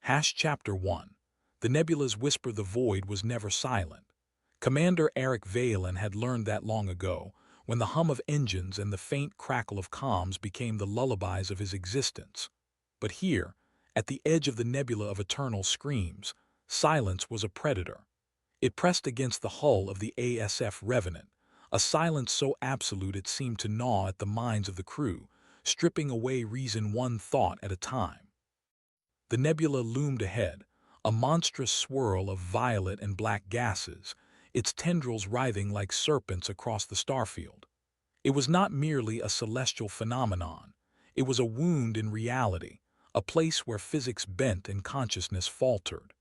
Chapter 1. The Nebula's Whisper the Void was never silent. Commander Eric Valen had learned that long ago, when the hum of engines and the faint crackle of comms became the lullabies of his existence. But here, at the edge of the nebula of eternal screams, silence was a predator. It pressed against the hull of the ASF Revenant, a silence so absolute it seemed to gnaw at the minds of the crew, stripping away reason one thought at a time. The nebula loomed ahead, a monstrous swirl of violet and black gases, its tendrils writhing like serpents across the starfield. It was not merely a celestial phenomenon. It was a wound in reality, a place where physics bent and consciousness faltered.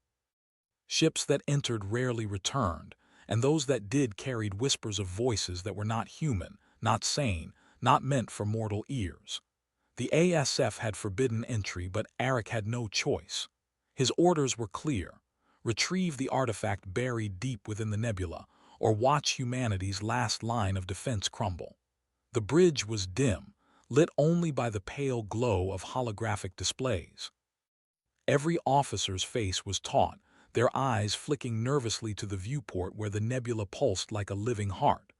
Ships that entered rarely returned, and those that did carried whispers of voices that were not human, not sane, not meant for mortal ears. The ASF had forbidden entry, but Eric had no choice. His orders were clear: retrieve the artifact buried deep within the nebula, or watch humanity's last line of defense crumble. The bridge was dim, lit only by the pale glow of holographic displays. Every officer's face was taut, their eyes flicking nervously to the viewport where the nebula pulsed like a living heart.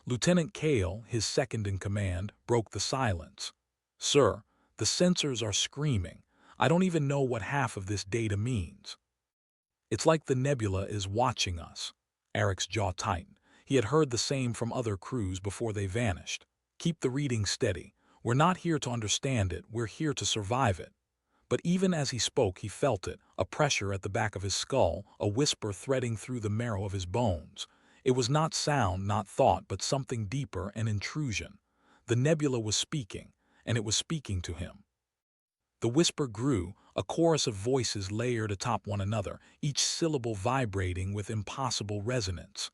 Lieutenant Cale, his second in command, broke the silence. "Sir, the sensors are screaming. I don't even know what half of this data means." "It's like the nebula is watching us." Eric's jaw tightened. He had heard the same from other crews before they vanished. "Keep the reading steady. We're not here to understand it, we're here to survive it." But even as he spoke, he felt it, a pressure at the back of his skull, a whisper threading through the marrow of his bones. It was not sound, not thought, but something deeper, an intrusion. The nebula was speaking, and it was speaking to him. The whisper grew, a chorus of voices layered atop one another, each syllable vibrating with impossible resonance.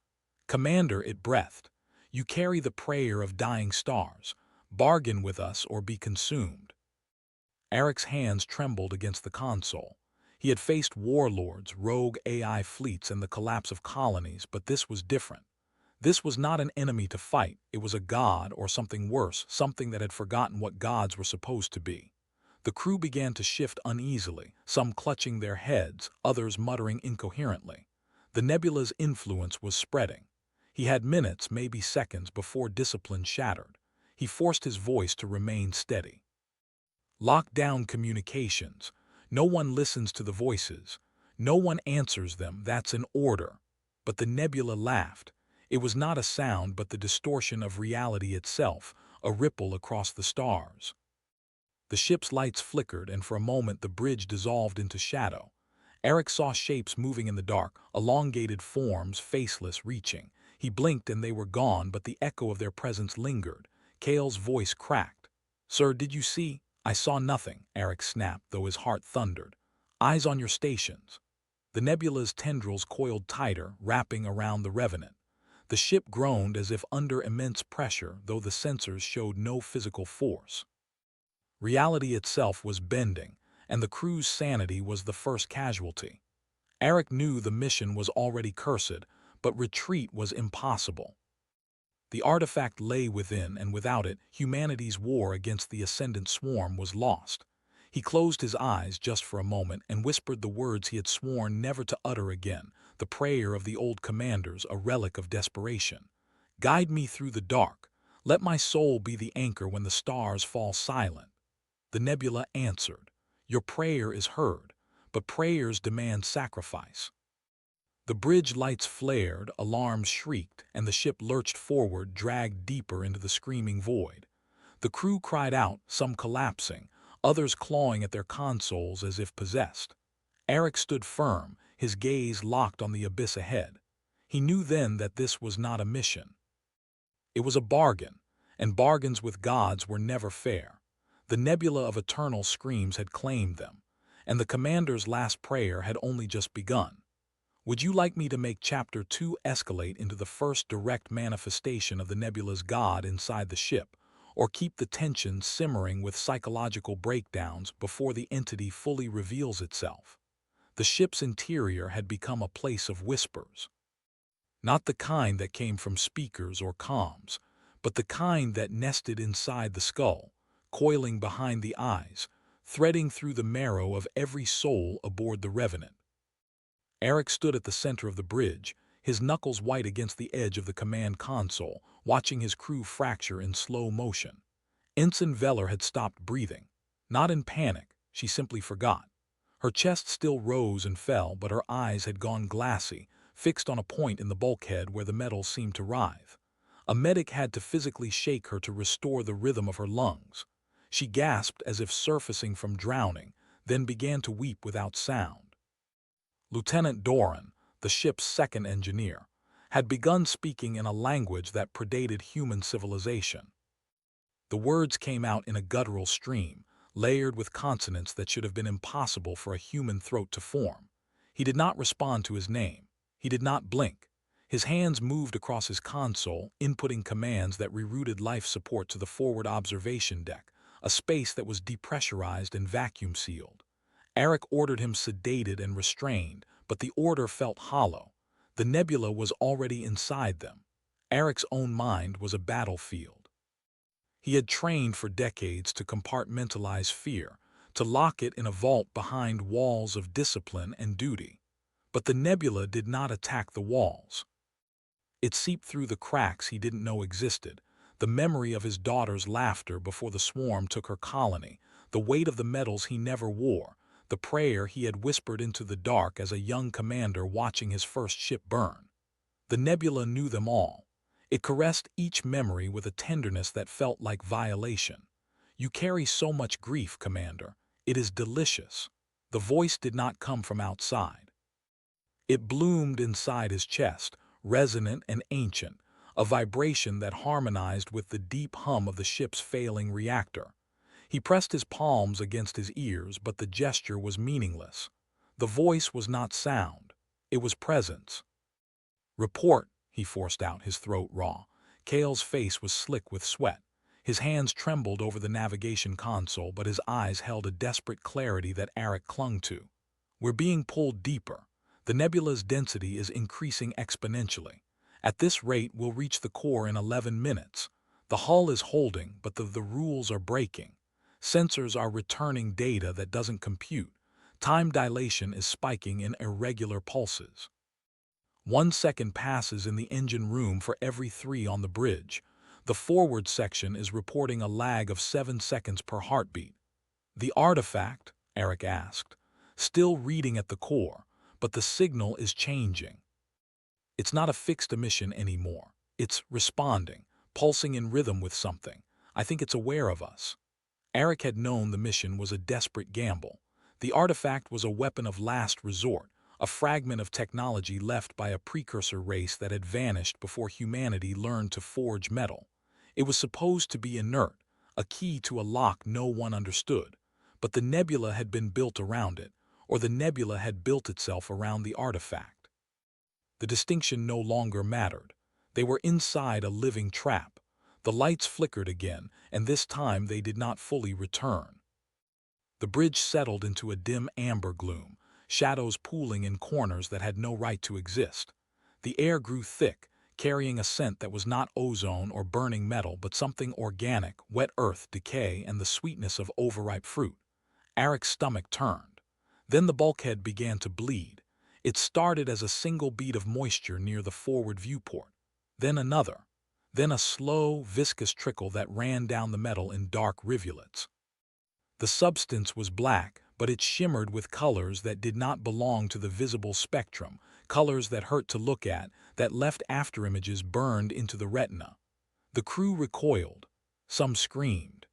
"Commander," it breathed, "you carry the prayer of dying stars. Bargain with us or be consumed." Eric's hands trembled against the console. He had faced warlords, rogue AI fleets, and the collapse of colonies, but this was different. This was not an enemy to fight, it was a god, or something worse, something that had forgotten what gods were supposed to be. The crew began to shift uneasily, some clutching their heads, others muttering incoherently. The nebula's influence was spreading. He had minutes, maybe seconds, before discipline shattered. He forced his voice to remain steady. "Lock down communications. No one listens to the voices. No one answers them, that's an order." But the nebula laughed. It was not a sound, but the distortion of reality itself, a ripple across the stars. The ship's lights flickered, and for a moment the bridge dissolved into shadow. Eric saw shapes moving in the dark, elongated forms, faceless, reaching. He blinked and they were gone, but the echo of their presence lingered. Cale's voice cracked. "Sir, did you see?" "I saw nothing," Eric snapped, though his heart thundered. "Eyes on your stations." The nebula's tendrils coiled tighter, wrapping around the Revenant. The ship groaned as if under immense pressure, though the sensors showed no physical force. Reality itself was bending, and the crew's sanity was the first casualty. Eric knew the mission was already cursed, but retreat was impossible. The artifact lay within, and without it, humanity's war against the ascendant swarm was lost. He closed his eyes just for a moment and whispered the words he had sworn never to utter again, the prayer of the old commanders, a relic of desperation. "Guide me through the dark. Let my soul be the anchor when the stars fall silent." The nebula answered. "Your prayer is heard, but prayers demand sacrifice." The bridge lights flared, alarms shrieked, and the ship lurched forward, dragged deeper into the screaming void. The crew cried out, some collapsing, others clawing at their consoles as if possessed. Eric stood firm, his gaze locked on the abyss ahead. He knew then that this was not a mission. It was a bargain, and bargains with gods were never fair. The nebula of eternal screams had claimed them, and the commander's last prayer had only just begun. "Would you like me to make Chapter 2 escalate into the first direct manifestation of the nebula's god inside the ship, or keep the tension simmering with psychological breakdowns before the entity fully reveals itself?" The ship's interior had become a place of whispers. Not the kind that came from speakers or comms, but the kind that nested inside the skull, coiling behind the eyes, threading through the marrow of every soul aboard the Revenant. Eric stood at the center of the bridge, his knuckles white against the edge of the command console, watching his crew fracture in slow motion. Ensign Veller had stopped breathing. Not in panic, she simply forgot. Her chest still rose and fell, but her eyes had gone glassy, fixed on a point in the bulkhead where the metal seemed to writhe. A medic had to physically shake her to restore the rhythm of her lungs. She gasped as if surfacing from drowning, then began to weep without sound. Lieutenant Doran, the ship's second engineer, had begun speaking in a language that predated human civilization. The words came out in a guttural stream, layered with consonants that should have been impossible for a human throat to form. He did not respond to his name. He did not blink. His hands moved across his console, inputting commands that rerouted life support to the forward observation deck, a space that was depressurized and vacuum-sealed. Eric ordered him sedated and restrained, but the order felt hollow. The nebula was already inside them. Eric's own mind was a battlefield. He had trained for decades to compartmentalize fear, to lock it in a vault behind walls of discipline and duty. But the nebula did not attack the walls. It seeped through the cracks he didn't know existed, the memory of his daughter's laughter before the swarm took her colony, the weight of the medals he never wore, the prayer he had whispered into the dark as a young commander watching his first ship burn. The nebula knew them all. It caressed each memory with a tenderness that felt like violation. "You carry so much grief, Commander. It is delicious." The voice did not come from outside. It bloomed inside his chest, resonant and ancient, a vibration that harmonized with the deep hum of the ship's failing reactor. He pressed his palms against his ears, but the gesture was meaningless. The voice was not sound. It was presence. "Report," he forced out, his throat raw. Cale's face was slick with sweat. His hands trembled over the navigation console, but his eyes held a desperate clarity that Eric clung to. "We're being pulled deeper. The nebula's density is increasing exponentially. At this rate, we'll reach the core in 11 minutes. The hull is holding, but the rules are breaking. Sensors are returning data that doesn't compute. Time dilation is spiking in irregular pulses. 1 second passes in the engine room for every 3 on the bridge. The forward section is reporting a lag of 7 seconds per heartbeat." "The artifact?" Eric asked. "Still reading at the core, but the signal is changing. It's not a fixed emission anymore. It's responding, pulsing in rhythm with something. I think it's aware of us." Eric had known the mission was a desperate gamble. The artifact was a weapon of last resort, a fragment of technology left by a precursor race that had vanished before humanity learned to forge metal. It was supposed to be inert, a key to a lock no one understood. But the nebula had been built around it, or the nebula had built itself around the artifact. The distinction no longer mattered. They were inside a living trap. The lights flickered again, and this time they did not fully return. The bridge settled into a dim amber gloom, shadows pooling in corners that had no right to exist. The air grew thick, carrying a scent that was not ozone or burning metal but something organic, wet earth, decay, and the sweetness of overripe fruit. Eric's stomach turned. Then the bulkhead began to bleed. It started as a single bead of moisture near the forward viewport, then another, then a slow, viscous trickle that ran down the metal in dark rivulets. The substance was black, but it shimmered with colors that did not belong to the visible spectrum, colors that hurt to look at, that left afterimages burned into the retina. The crew recoiled. Some screamed.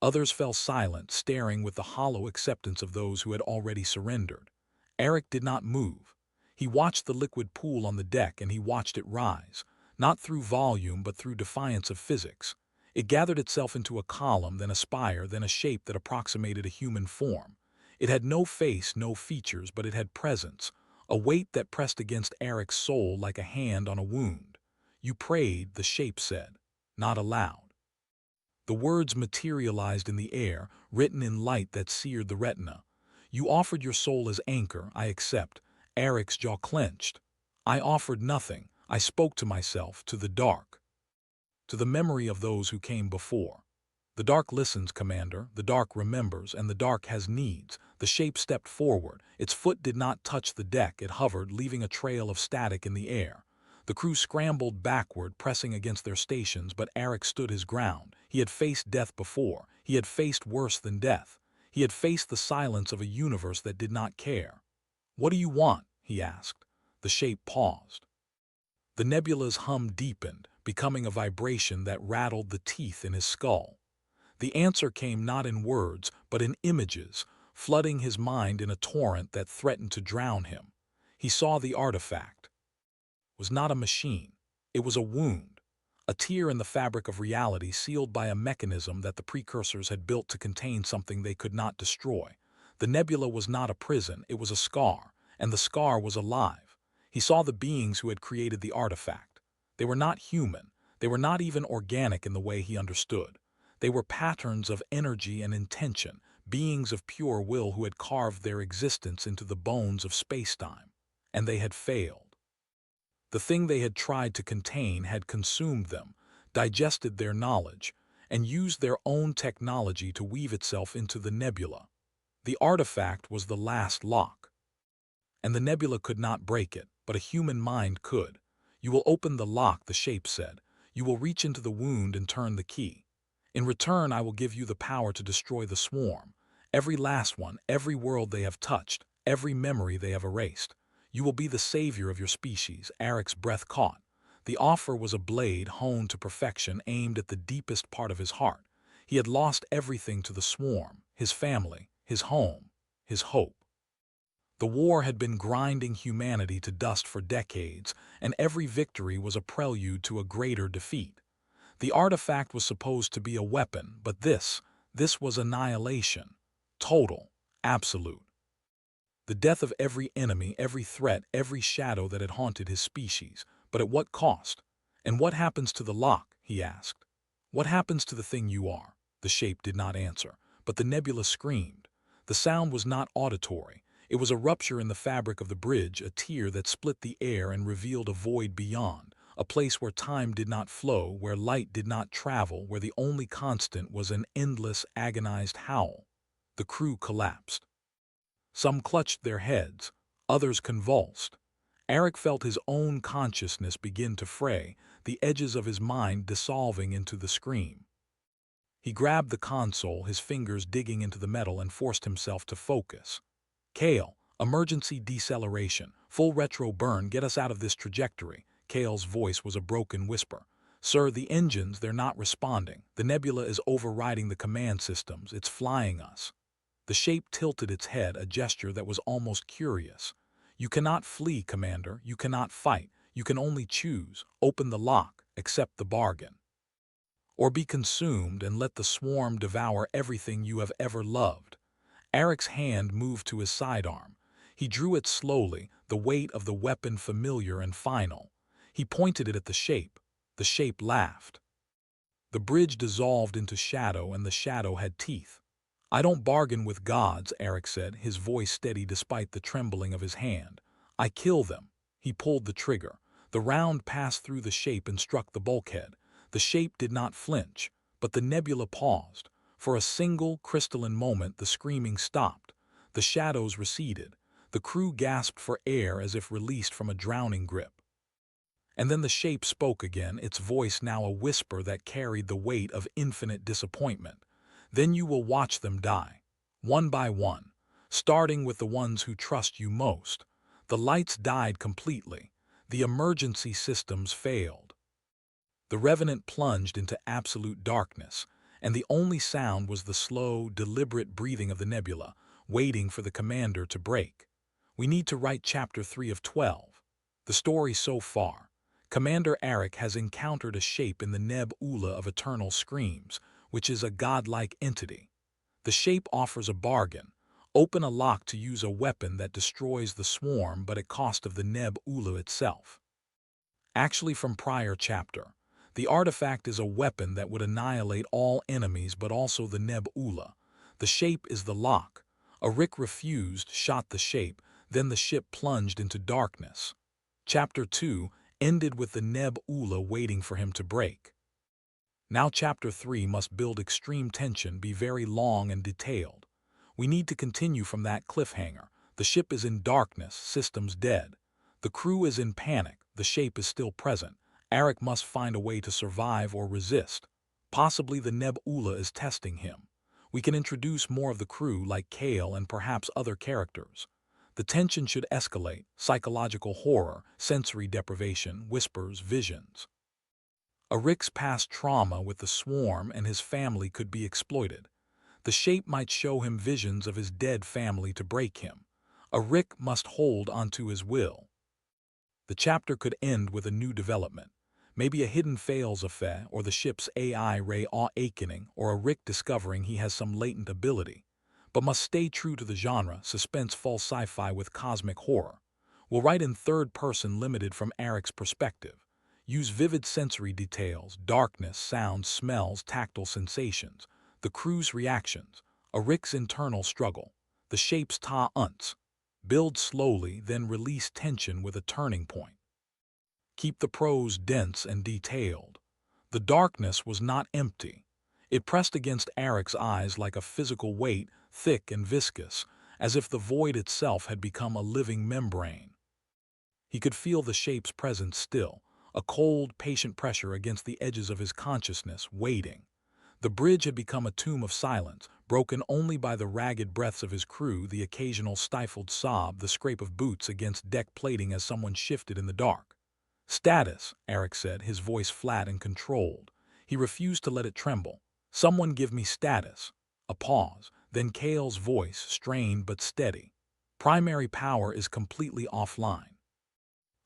Others fell silent, staring with the hollow acceptance of those who had already surrendered. Eric did not move. He watched the liquid pool on the deck, and he watched it rise, not through volume but through defiance of physics. It gathered itself into a column, then a spire, then a shape that approximated a human form. It had no face, no features, but it had presence, a weight that pressed against Eric's soul like a hand on a wound. "You prayed," the shape said, not aloud. The words materialized in the air, written in light that seared the retina. "You offered your soul as anchor, I accept." Eric's jaw clenched. "I offered nothing. I spoke to myself, to the dark, to the memory of those who came before." The dark listens, Commander, the dark remembers, and the dark has needs. The shape stepped forward. Its foot did not touch the deck. It hovered, leaving a trail of static in the air. The crew scrambled backward, pressing against their stations, but Eric stood his ground. He had faced death before. He had faced worse than death. He had faced the silence of a universe that did not care. "What do you want?" he asked. The shape paused. The nebula's hum deepened, becoming a vibration that rattled the teeth in his skull. The answer came not in words, but in images, flooding his mind in a torrent that threatened to drown him. He saw the artifact. It was not a machine. It was a wound, a tear in the fabric of reality sealed by a mechanism that the precursors had built to contain something they could not destroy. The nebula was not a prison, it was a scar, and the scar was alive. He saw the beings who had created the artifact. They were not human. They were not even organic in the way he understood. They were patterns of energy and intention, beings of pure will who had carved their existence into the bones of space-time. And they had failed. The thing they had tried to contain had consumed them, digested their knowledge, and used their own technology to weave itself into the nebula. The artifact was the last lock. And the nebula could not break it, but a human mind could. "You will open the lock," the shape said. "You will reach into the wound and turn the key. In return, I will give you the power to destroy the swarm, every last one, every world they have touched, every memory they have erased. You will be the savior of your species." Eric's breath caught. The offer was a blade honed to perfection, aimed at the deepest part of his heart. He had lost everything to the swarm, his family, his home, his hope. The war had been grinding humanity to dust for decades, and every victory was a prelude to a greater defeat. The artifact was supposed to be a weapon, but this was annihilation. Total, absolute. The death of every enemy, every threat, every shadow that had haunted his species. But at what cost? "And what happens to the lock?" he asked. "What happens to the thing you are?" The shape did not answer, but the nebula screamed. The sound was not auditory. It was a rupture in the fabric of the bridge, a tear that split the air and revealed a void beyond, a place where time did not flow, where light did not travel, where the only constant was an endless, agonized howl. The crew collapsed. Some clutched their heads, others convulsed. Eric felt his own consciousness begin to fray, the edges of his mind dissolving into the scream. He grabbed the console, his fingers digging into the metal, and forced himself to focus. "Kale, emergency deceleration, full retro burn, get us out of this trajectory." Kale's voice was a broken whisper. "Sir, the engines, they're not responding. The nebula is overriding the command systems. It's flying us." The shape tilted its head, a gesture that was almost curious. "You cannot flee, Commander. You cannot fight. You can only choose. Open the lock, accept the bargain. Or be consumed and let the swarm devour everything you have ever loved." Eric's hand moved to his sidearm. He drew it slowly, the weight of the weapon familiar and final. He pointed it at the shape. The shape laughed. The bridge dissolved into shadow, and the shadow had teeth. "I don't bargain with gods," Eric said, his voice steady despite the trembling of his hand. "I kill them." He pulled the trigger. The round passed through the shape and struck the bulkhead. The shape did not flinch, but the nebula paused. For a single, crystalline moment, the screaming stopped. The shadows receded. The crew gasped for air as if released from a drowning grip. And then the shape spoke again, its voice now a whisper that carried the weight of infinite disappointment. "Then you will watch them die, one by one, starting with the ones who trust you most." The lights died completely. The emergency systems failed. The Revenant plunged into absolute darkness, and the only sound was the slow, deliberate breathing of the nebula, waiting for the commander to break. We need to write Chapter 3 of 12. The story so far. Commander Eric has encountered a shape in the Nebula of Eternal Screams, which is a godlike entity. The shape offers a bargain. Open a lock to use a weapon that destroys the swarm, but at cost of the Nebula itself. Actually, from prior chapter, the artifact is a weapon that would annihilate all enemies, but also the Nebula. The shape is the lock. Eric refused, shot the shape, then the ship plunged into darkness. Chapter 2 ended with the Nebula waiting for him to break. Now Chapter 3 must build extreme tension, be very long and detailed. We need to continue from that cliffhanger. The ship is in darkness, systems dead. The crew is in panic, the shape is still present. Eric must find a way to survive or resist. Possibly the Nebula is testing him. We can introduce more of the crew like Kale and perhaps other characters. The tension should escalate, psychological horror, sensory deprivation, whispers, visions. Eric's past trauma with the swarm and his family could be exploited. The shape might show him visions of his dead family to break him. Eric must hold onto his will. The chapter could end with a new development. Maybe a hidden fails affair, or the ship's AI ray awakening, or Eric discovering he has some latent ability. But must stay true to the genre, suspense false sci-fi with cosmic horror. We'll write in third person limited from Eric's perspective. Use vivid sensory details, darkness, sounds, smells, tactile sensations. The crew's reactions, Eric's internal struggle, the shape's ta-unts. Build slowly, then release tension with a turning point. Keep the prose dense and detailed. The darkness was not empty. It pressed against Eric's eyes like a physical weight, thick and viscous, as if the void itself had become a living membrane. He could feel the shape's presence still, a cold, patient pressure against the edges of his consciousness, waiting. The bridge had become a tomb of silence, broken only by the ragged breaths of his crew, the occasional stifled sob, the scrape of boots against deck plating as someone shifted in the dark. "Status," Eric said, his voice flat and controlled. He refused to let it tremble. "Someone give me status." A pause, then Kale's voice, strained but steady. "Primary power is completely offline.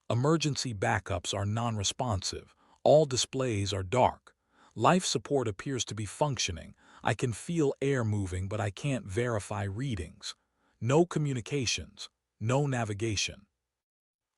Emergency backups are non-responsive. All displays are dark. Life support appears to be functioning. I can feel air moving, but I can't verify readings. No communications. No navigation.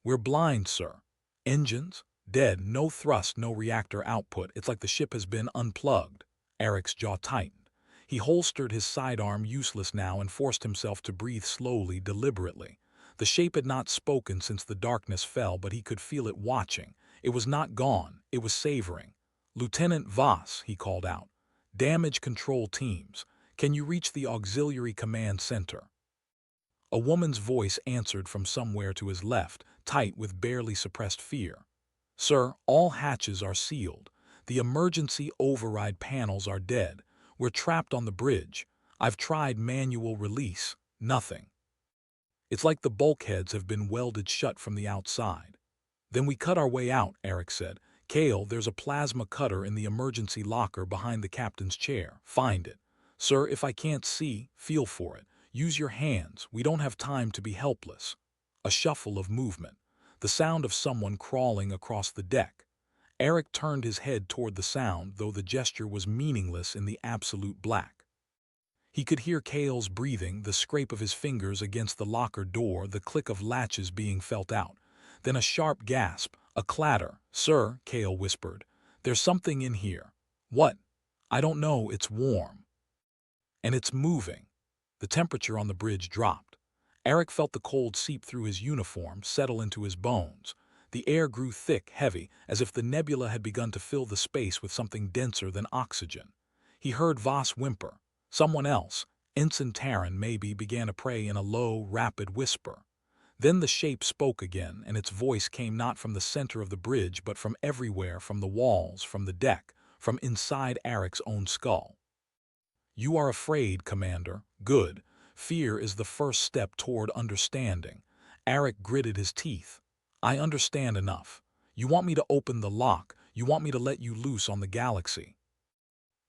We're blind, sir. Engines? Dead. No thrust, no reactor output. It's like the ship has been unplugged." Eric's jaw tightened. He holstered his sidearm, useless now, and forced himself to breathe slowly, deliberately. The shape had not spoken since the darkness fell, but he could feel it watching. It was not gone. It was savoring. "Lieutenant Voss," he called out. "Damage control teams. Can you reach the auxiliary command center?" A woman's voice answered from somewhere to his left, tight with barely suppressed fear. "Sir, all hatches are sealed. The emergency override panels are dead. We're trapped on the bridge. I've tried manual release. Nothing. It's like the bulkheads have been welded shut from the outside." "Then we cut our way out," Eric said. "Kale, there's a plasma cutter in the emergency locker behind the captain's chair. Find it. Sir, if I can't see, feel for it. Use your hands. We don't have time to be helpless." A shuffle of movement. The sound of someone crawling across the deck. Eric turned his head toward the sound, though the gesture was meaningless in the absolute black. He could hear Kale's breathing, the scrape of his fingers against the locker door, the click of latches being felt out. Then a sharp gasp, a clatter. "Sir," Kale whispered, "there's something in here." "What?" "I don't know, it's warm. And it's moving." The temperature on the bridge dropped. Eric felt the cold seep through his uniform, settle into his bones. The air grew thick, heavy, as if the nebula had begun to fill the space with something denser than oxygen. He heard Voss whimper. Someone else, Ensign Taryn maybe, began to pray in a low, rapid whisper. Then the shape spoke again, and its voice came not from the center of the bridge but from everywhere, from the walls, from the deck, from inside Eric's own skull. "You are afraid, Commander. Good. Fear is the first step toward understanding." Eric gritted his teeth. "I understand enough. You want me to open the lock. You want me to let you loose on the galaxy.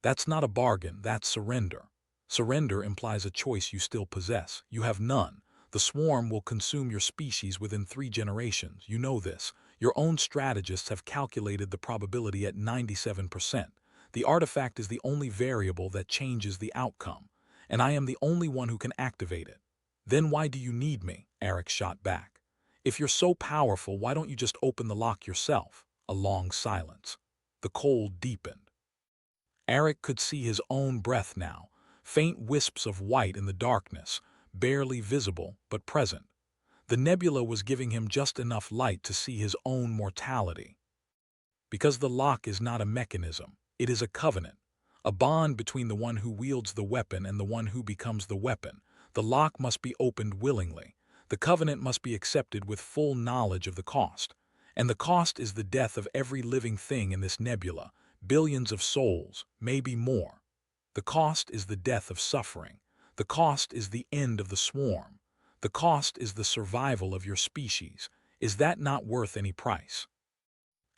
That's not a bargain, that's surrender. Surrender implies a choice you still possess. You have none. The swarm will consume your species within 3 generations. You know this. Your own strategists have calculated the probability at 97%. The artifact is the only variable that changes the outcome, and I am the only one who can activate it." "Then why do you need me?" Eric shot back. "If you're so powerful, why don't you just open the lock yourself?" A long silence. The cold deepened. Eric could see his own breath now, faint wisps of white in the darkness, barely visible but present. The nebula was giving him just enough light to see his own mortality. "Because the lock is not a mechanism. It is a covenant, a bond between the one who wields the weapon and the one who becomes the weapon. The lock must be opened willingly. The covenant must be accepted with full knowledge of the cost. And the cost is the death of every living thing in this nebula, billions of souls, maybe more. The cost is the death of suffering. The cost is the end of the swarm. The cost is the survival of your species. Is that not worth any price?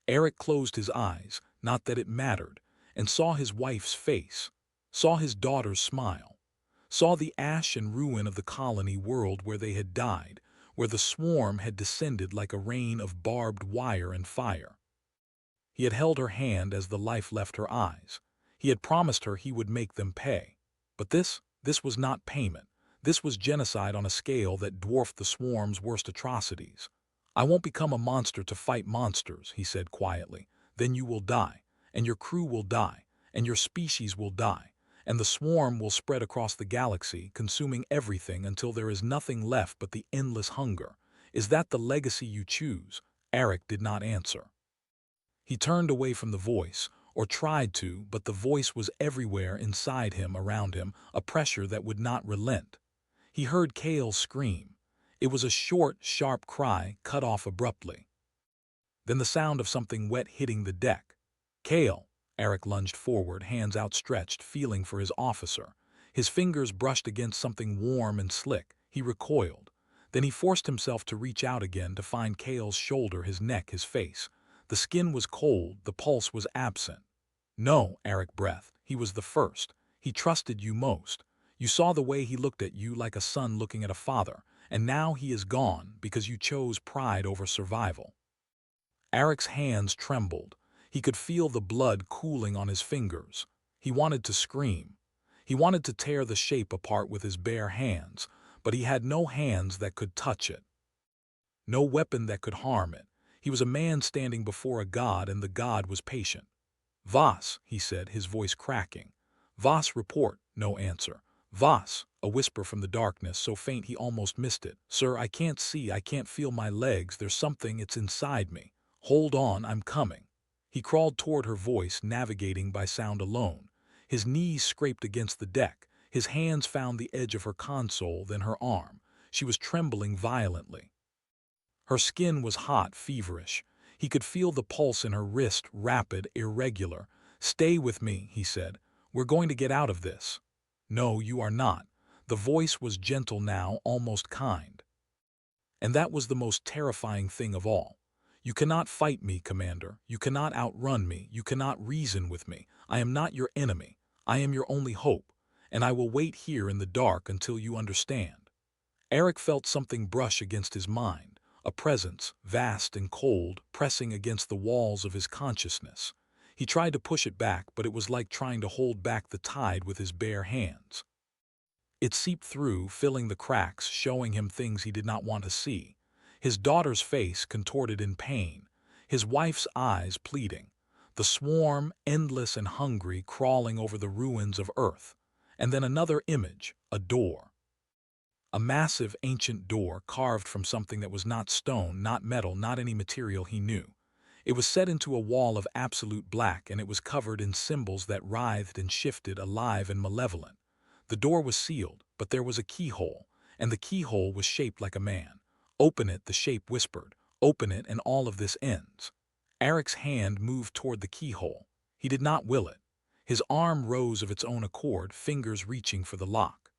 Eric closed his eyes, not that it mattered, and saw his wife's face, saw his daughter's smile, saw the ash and ruin of the colony world where they had died, where the swarm had descended like a rain of barbed wire and fire. He had held her hand as the life left her eyes. He had promised her he would make them pay. But this was not payment. This was genocide on a scale that dwarfed the swarm's worst atrocities. "I won't become a monster to fight monsters," he said quietly. "Then you will die, and your crew will die, and your species will die, and the swarm will spread across the galaxy, consuming everything until there is nothing left but the endless hunger. Is that the legacy you choose?" Eric did not answer. He turned away from the voice, or tried to, but the voice was everywhere inside him, around him, a pressure that would not relent. He heard Kale scream. It was a short, sharp cry, cut off abruptly. Then the sound of something wet hitting the deck. "Kale!" Eric lunged forward, hands outstretched, feeling for his officer. His fingers brushed against something warm and slick. He recoiled. Then he forced himself to reach out again to find Kale's shoulder, his neck, his face. The skin was cold, the pulse was absent. "No," Eric breathed. "He was the first. He trusted you most. You saw the way he looked at you, like a son looking at a father. And now he is gone because you chose pride over survival." Eric's hands trembled. He could feel the blood cooling on his fingers. He wanted to scream. He wanted to tear the shape apart with his bare hands, but he had no hands that could touch it. No weapon that could harm it. He was a man standing before a god, and the god was patient. "Voss," he said, his voice cracking. "Voss, report." No answer. "Voss," a whisper from the darkness, so faint he almost missed it. "Sir, I can't see, I can't feel my legs, there's something, it's inside me. Hold on, I'm coming." He crawled toward her voice, navigating by sound alone. His knees scraped against the deck. His hands found the edge of her console, then her arm. She was trembling violently. Her skin was hot, feverish. He could feel the pulse in her wrist, rapid, irregular. "Stay with me," he said. "We're going to get out of this." "No, you are not." The voice was gentle now, almost kind. And that was the most terrifying thing of all. "You cannot fight me, Commander. You cannot outrun me. You cannot reason with me. I am not your enemy. I am your only hope. And I will wait here in the dark until you understand." Eric felt something brush against his mind. A presence, vast and cold, pressing against the walls of his consciousness. He tried to push it back, but it was like trying to hold back the tide with his bare hands. It seeped through, filling the cracks, showing him things he did not want to see. His daughter's face contorted in pain, his wife's eyes pleading, the swarm, endless and hungry, crawling over the ruins of Earth. And then another image, a door. A massive, ancient door carved from something that was not stone, not metal, not any material he knew. It was set into a wall of absolute black, and it was covered in symbols that writhed and shifted, alive and malevolent. The door was sealed, but there was a keyhole, and the keyhole was shaped like a man. "Open it," the shape whispered. "Open it, and all of this ends." Eric's hand moved toward the keyhole. He did not will it. His arm rose of its own accord, fingers reaching for the lock.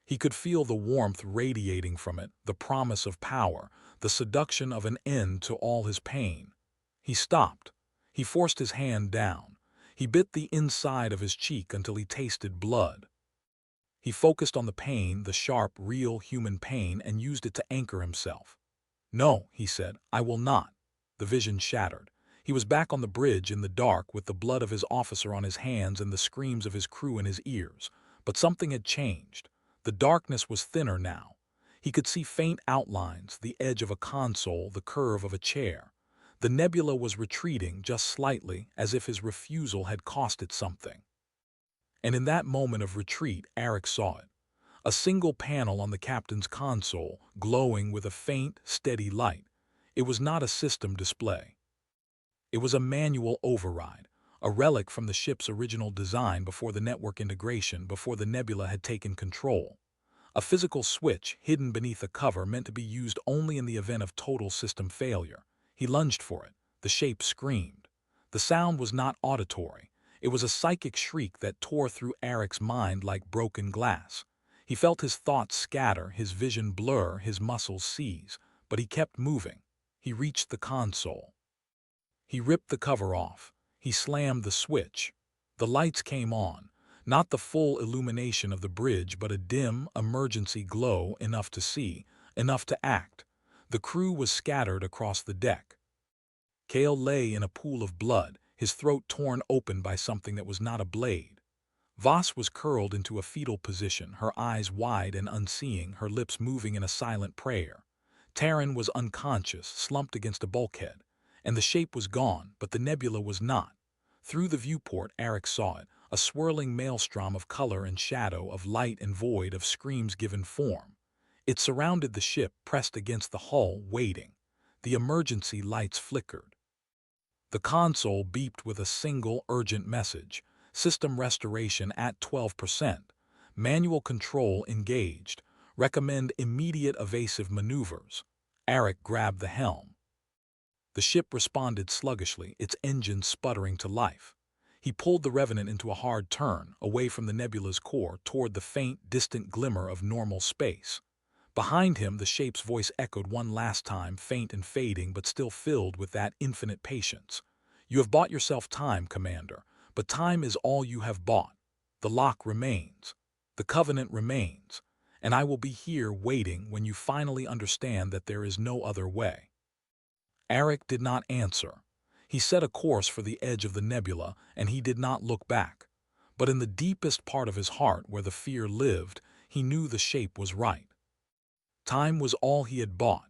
He could feel the warmth radiating from it, the promise of power, the seduction of an end to all his pain. He stopped. He forced his hand down. He bit the inside of his cheek until he tasted blood. He focused on the pain, the sharp, real human pain, and used it to anchor himself. "No," he said, "I will not." The vision shattered. He was back on the bridge in the dark with the blood of his officer on his hands and the screams of his crew in his ears. But something had changed. The darkness was thinner now. He could see faint outlines, the edge of a console, the curve of a chair. The nebula was retreating just slightly, as if his refusal had cost it something. And in that moment of retreat, Eric saw it. A single panel on the captain's console, glowing with a faint, steady light. It was not a system display. It was a manual override, a relic from the ship's original design before the network integration, before the Nebula had taken control. A physical switch hidden beneath a cover meant to be used only in the event of total system failure. He lunged for it. The shape screamed. The sound was not auditory. It was a psychic shriek that tore through Eric's mind like broken glass. He felt his thoughts scatter, his vision blur, his muscles seize, but he kept moving. He reached the console. He ripped the cover off. He slammed the switch. The lights came on, not the full illumination of the bridge, but a dim, emergency glow, enough to see, enough to act. The crew was scattered across the deck. Cale lay in a pool of blood, his throat torn open by something that was not a blade. Voss was curled into a fetal position, her eyes wide and unseeing, her lips moving in a silent prayer. Terran was unconscious, slumped against a bulkhead, and the shape was gone, but the Nebula was not. Through the viewport, Eric saw it, a swirling maelstrom of color and shadow, of light and void, of screams given form. It surrounded the ship, pressed against the hull, waiting. The emergency lights flickered. The console beeped with a single, urgent message. System restoration at 12%. Manual control engaged. Recommend immediate evasive maneuvers. Eric grabbed the helm. The ship responded sluggishly, its engines sputtering to life. He pulled the Revenant into a hard turn, away from the Nebula's core, toward the faint, distant glimmer of normal space. Behind him, the shape's voice echoed one last time, faint and fading, but still filled with that infinite patience. You have bought yourself time, Commander, but time is all you have bought. The lock remains. The Covenant remains. And I will be here waiting when you finally understand that there is no other way. Eric did not answer. He set a course for the edge of the Nebula, and he did not look back. But in the deepest part of his heart, where the fear lived, he knew the shape was right. Time was all he had bought,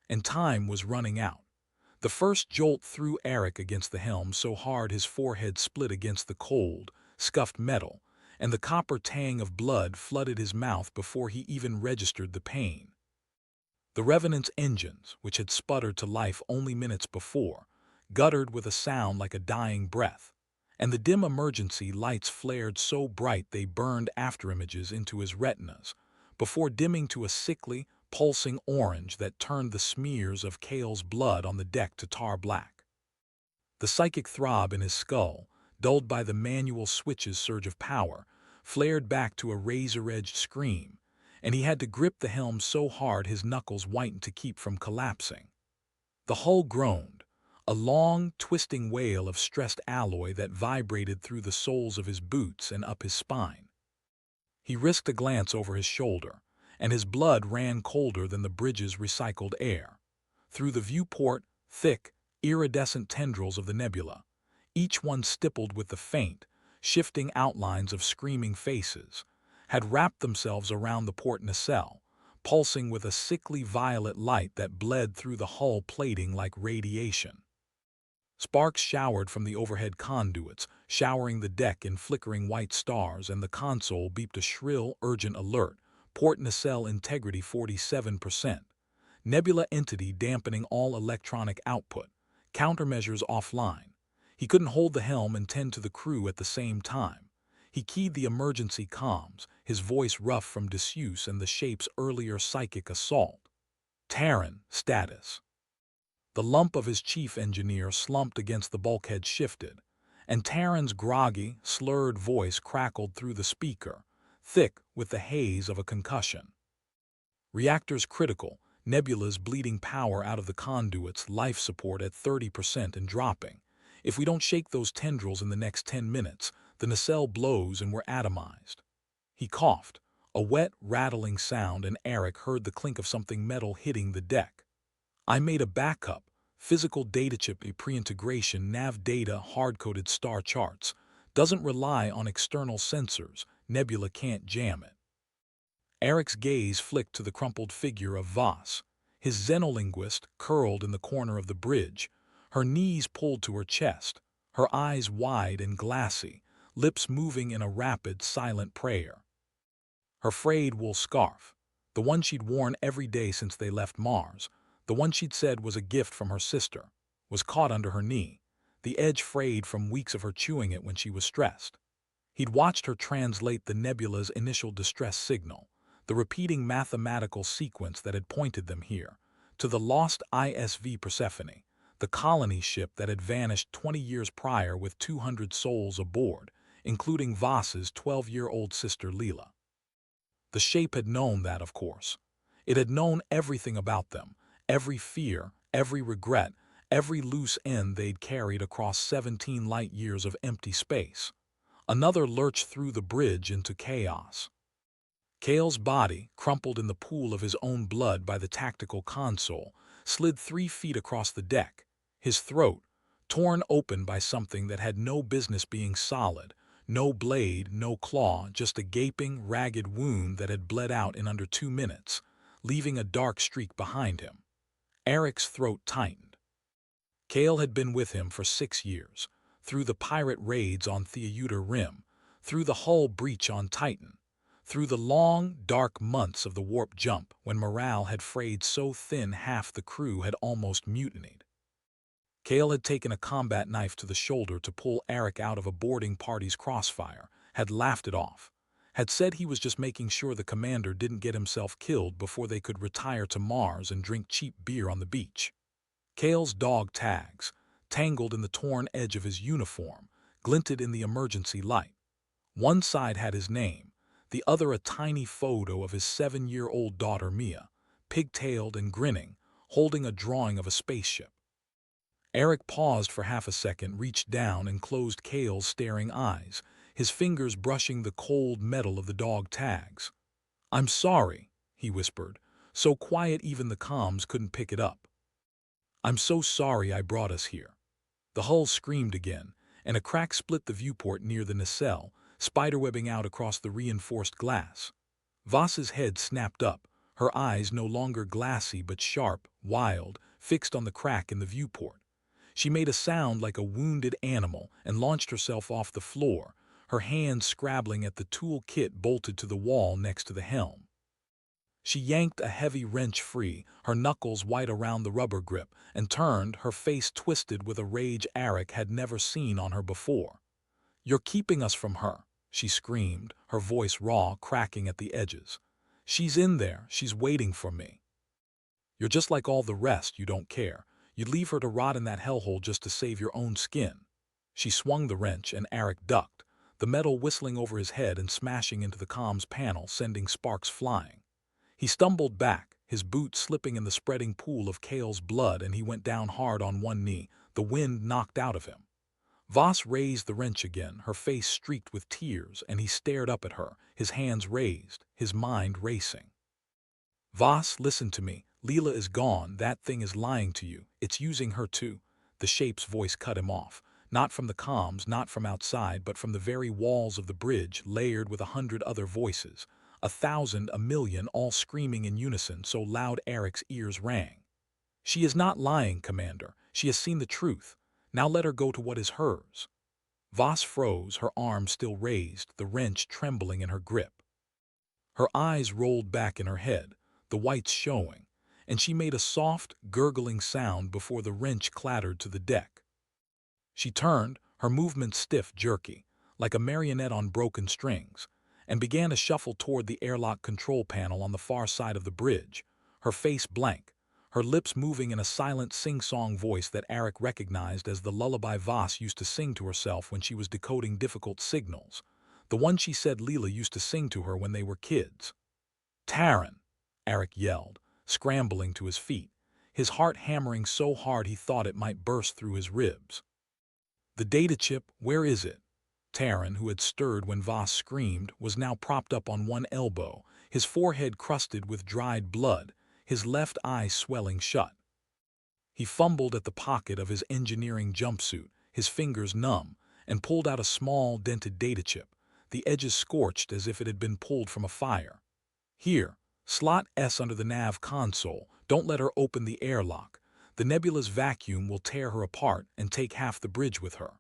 and time was running out. The first jolt threw Eric against the helm so hard his forehead split against the cold, scuffed metal, and the copper tang of blood flooded his mouth before he even registered the pain. The Revenant's engines, which had sputtered to life only minutes before, guttered with a sound like a dying breath, and the dim emergency lights flared so bright they burned afterimages into his retinas, before dimming to a sickly, pulsing orange that turned the smears of Cale's blood on the deck to tar black. The psychic throb in his skull, dulled by the manual switch's surge of power, flared back to a razor-edged scream, and he had to grip the helm so hard his knuckles whitened to keep from collapsing. The hull groaned, a long, twisting wail of stressed alloy that vibrated through the soles of his boots and up his spine. He risked a glance over his shoulder, and his blood ran colder than the bridge's recycled air. Through the viewport, thick, iridescent tendrils of the Nebula, each one stippled with the faint, shifting outlines of screaming faces, had wrapped themselves around the port nacelle, pulsing with a sickly violet light that bled through the hull plating like radiation. Sparks showered from the overhead conduits, showering the deck in flickering white stars, and the console beeped a shrill, urgent alert. Port nacelle integrity 47%. Nebula entity dampening all electronic output. Countermeasures offline. He couldn't hold the helm and tend to the crew at the same time. He keyed the emergency comms, his voice rough from disuse and the shape's earlier psychic assault. Terran, status. The lump of his chief engineer slumped against the bulkhead shifted, and Terran's groggy, slurred voice crackled through the speaker, thick with the haze of a concussion. Reactors critical, Nebula's bleeding power out of the conduits, life support at 30% and dropping. If we don't shake those tendrils in the next 10 minutes, the nacelle blows and we're atomized. He coughed, a wet, rattling sound, and Eric heard the clink of something metal hitting the deck. I made a backup, physical data chip, a pre-integration, nav data, hard-coded star charts. Doesn't rely on external sensors, Nebula can't jam it. Eric's gaze flicked to the crumpled figure of Voss, his xenolinguist curled in the corner of the bridge, her knees pulled to her chest, her eyes wide and glassy, lips moving in a rapid, silent prayer. Her frayed wool scarf, the one she'd worn every day since they left Mars, the one she'd said was a gift from her sister, was caught under her knee. the edge frayed from weeks of her chewing it when she was stressed. He'd watched her translate the Nebula's initial distress signal, the repeating mathematical sequence that had pointed them here, to the lost ISV Persephone, the colony ship that had vanished 20 years prior with 200 souls aboard, including Voss's 12-year-old sister Leela. The shape had known that, of course. It had known everything about them, every fear, every regret, every loose end they'd carried across 17 light-years of empty space. Another lurch through the bridge into chaos. Kale's body, crumpled in the pool of his own blood by the tactical console, slid 3 feet across the deck, his throat, torn open by something that had no business being solid, no blade, no claw, just a gaping, ragged wound that had bled out in under 2 minutes, leaving a dark streak behind him. Eric's throat tightened. Kale had been with him for 6 years, through the pirate raids on Theater Rim, through the hull breach on Titan, through the long, dark months of the warp jump when morale had frayed so thin half the crew had almost mutinied. Kale had taken a combat knife to the shoulder to pull Eric out of a boarding party's crossfire, had laughed it off, had said he was just making sure the commander didn't get himself killed before they could retire to Mars and drink cheap beer on the beach. Kale's dog tags, tangled in the torn edge of his uniform, glinted in the emergency light. One side had his name, the other a tiny photo of his 7-year-old daughter Mia, pigtailed and grinning, holding a drawing of a spaceship. Eric paused for half a second, reached down and closed Kale's staring eyes, his fingers brushing the cold metal of the dog tags. "I'm sorry," he whispered, so quiet even the comms couldn't pick it up. "I'm so sorry I brought us here." The hull screamed again, and a crack split the viewport near the nacelle, spiderwebbing out across the reinforced glass. Voss's head snapped up, her eyes no longer glassy but sharp, wild, fixed on the crack in the viewport. She made a sound like a wounded animal and launched herself off the floor, her hands scrabbling at the tool kit bolted to the wall next to the helm. She yanked a heavy wrench free, her knuckles white around the rubber grip, and turned, her face twisted with a rage Eric had never seen on her before. "You're keeping us from her," she screamed, her voice raw, cracking at the edges. "She's in there, she's waiting for me. You're just like all the rest, you don't care. You'd leave her to rot in that hellhole just to save your own skin." She swung the wrench and Eric ducked, the metal whistling over his head and smashing into the comms panel, sending sparks flying. He stumbled back, his boot slipping in the spreading pool of Kale's blood, and he went down hard on one knee, the wind knocked out of him. Voss raised the wrench again, her face streaked with tears, and he stared up at her, his hands raised, his mind racing. "Voss, listen to me. Leela is gone, that thing is lying to you, it's using her too." The shape's voice cut him off, not from the comms, not from outside, but from the very walls of the bridge, layered with 100 other voices. 1,000, a million, all screaming in unison so loud Eric's ears rang. "She is not lying, Commander. She has seen the truth. Now let her go to what is hers." Voss froze, her arm still raised, the wrench trembling in her grip. Her eyes rolled back in her head, the whites showing, and she made a soft, gurgling sound before the wrench clattered to the deck. She turned, her movements stiff, jerky, like a marionette on broken strings, and began to shuffle toward the airlock control panel on the far side of the bridge, her face blank, her lips moving in a silent sing-song voice that Eric recognized as the lullaby Voss used to sing to herself when she was decoding difficult signals, the one she said Leela used to sing to her when they were kids. "Taryn!" Eric yelled, scrambling to his feet, his heart hammering so hard he thought it might burst through his ribs. "The data chip, where is it?" Taryn, who had stirred when Voss screamed, was now propped up on one elbow, his forehead crusted with dried blood, his left eye swelling shut. He fumbled at the pocket of his engineering jumpsuit, his fingers numb, and pulled out a small, dented data chip, the edges scorched as if it had been pulled from a fire. "Here, slot S under the nav console. Don't let her open the airlock. The Nebula's vacuum will tear her apart and take half the bridge with her."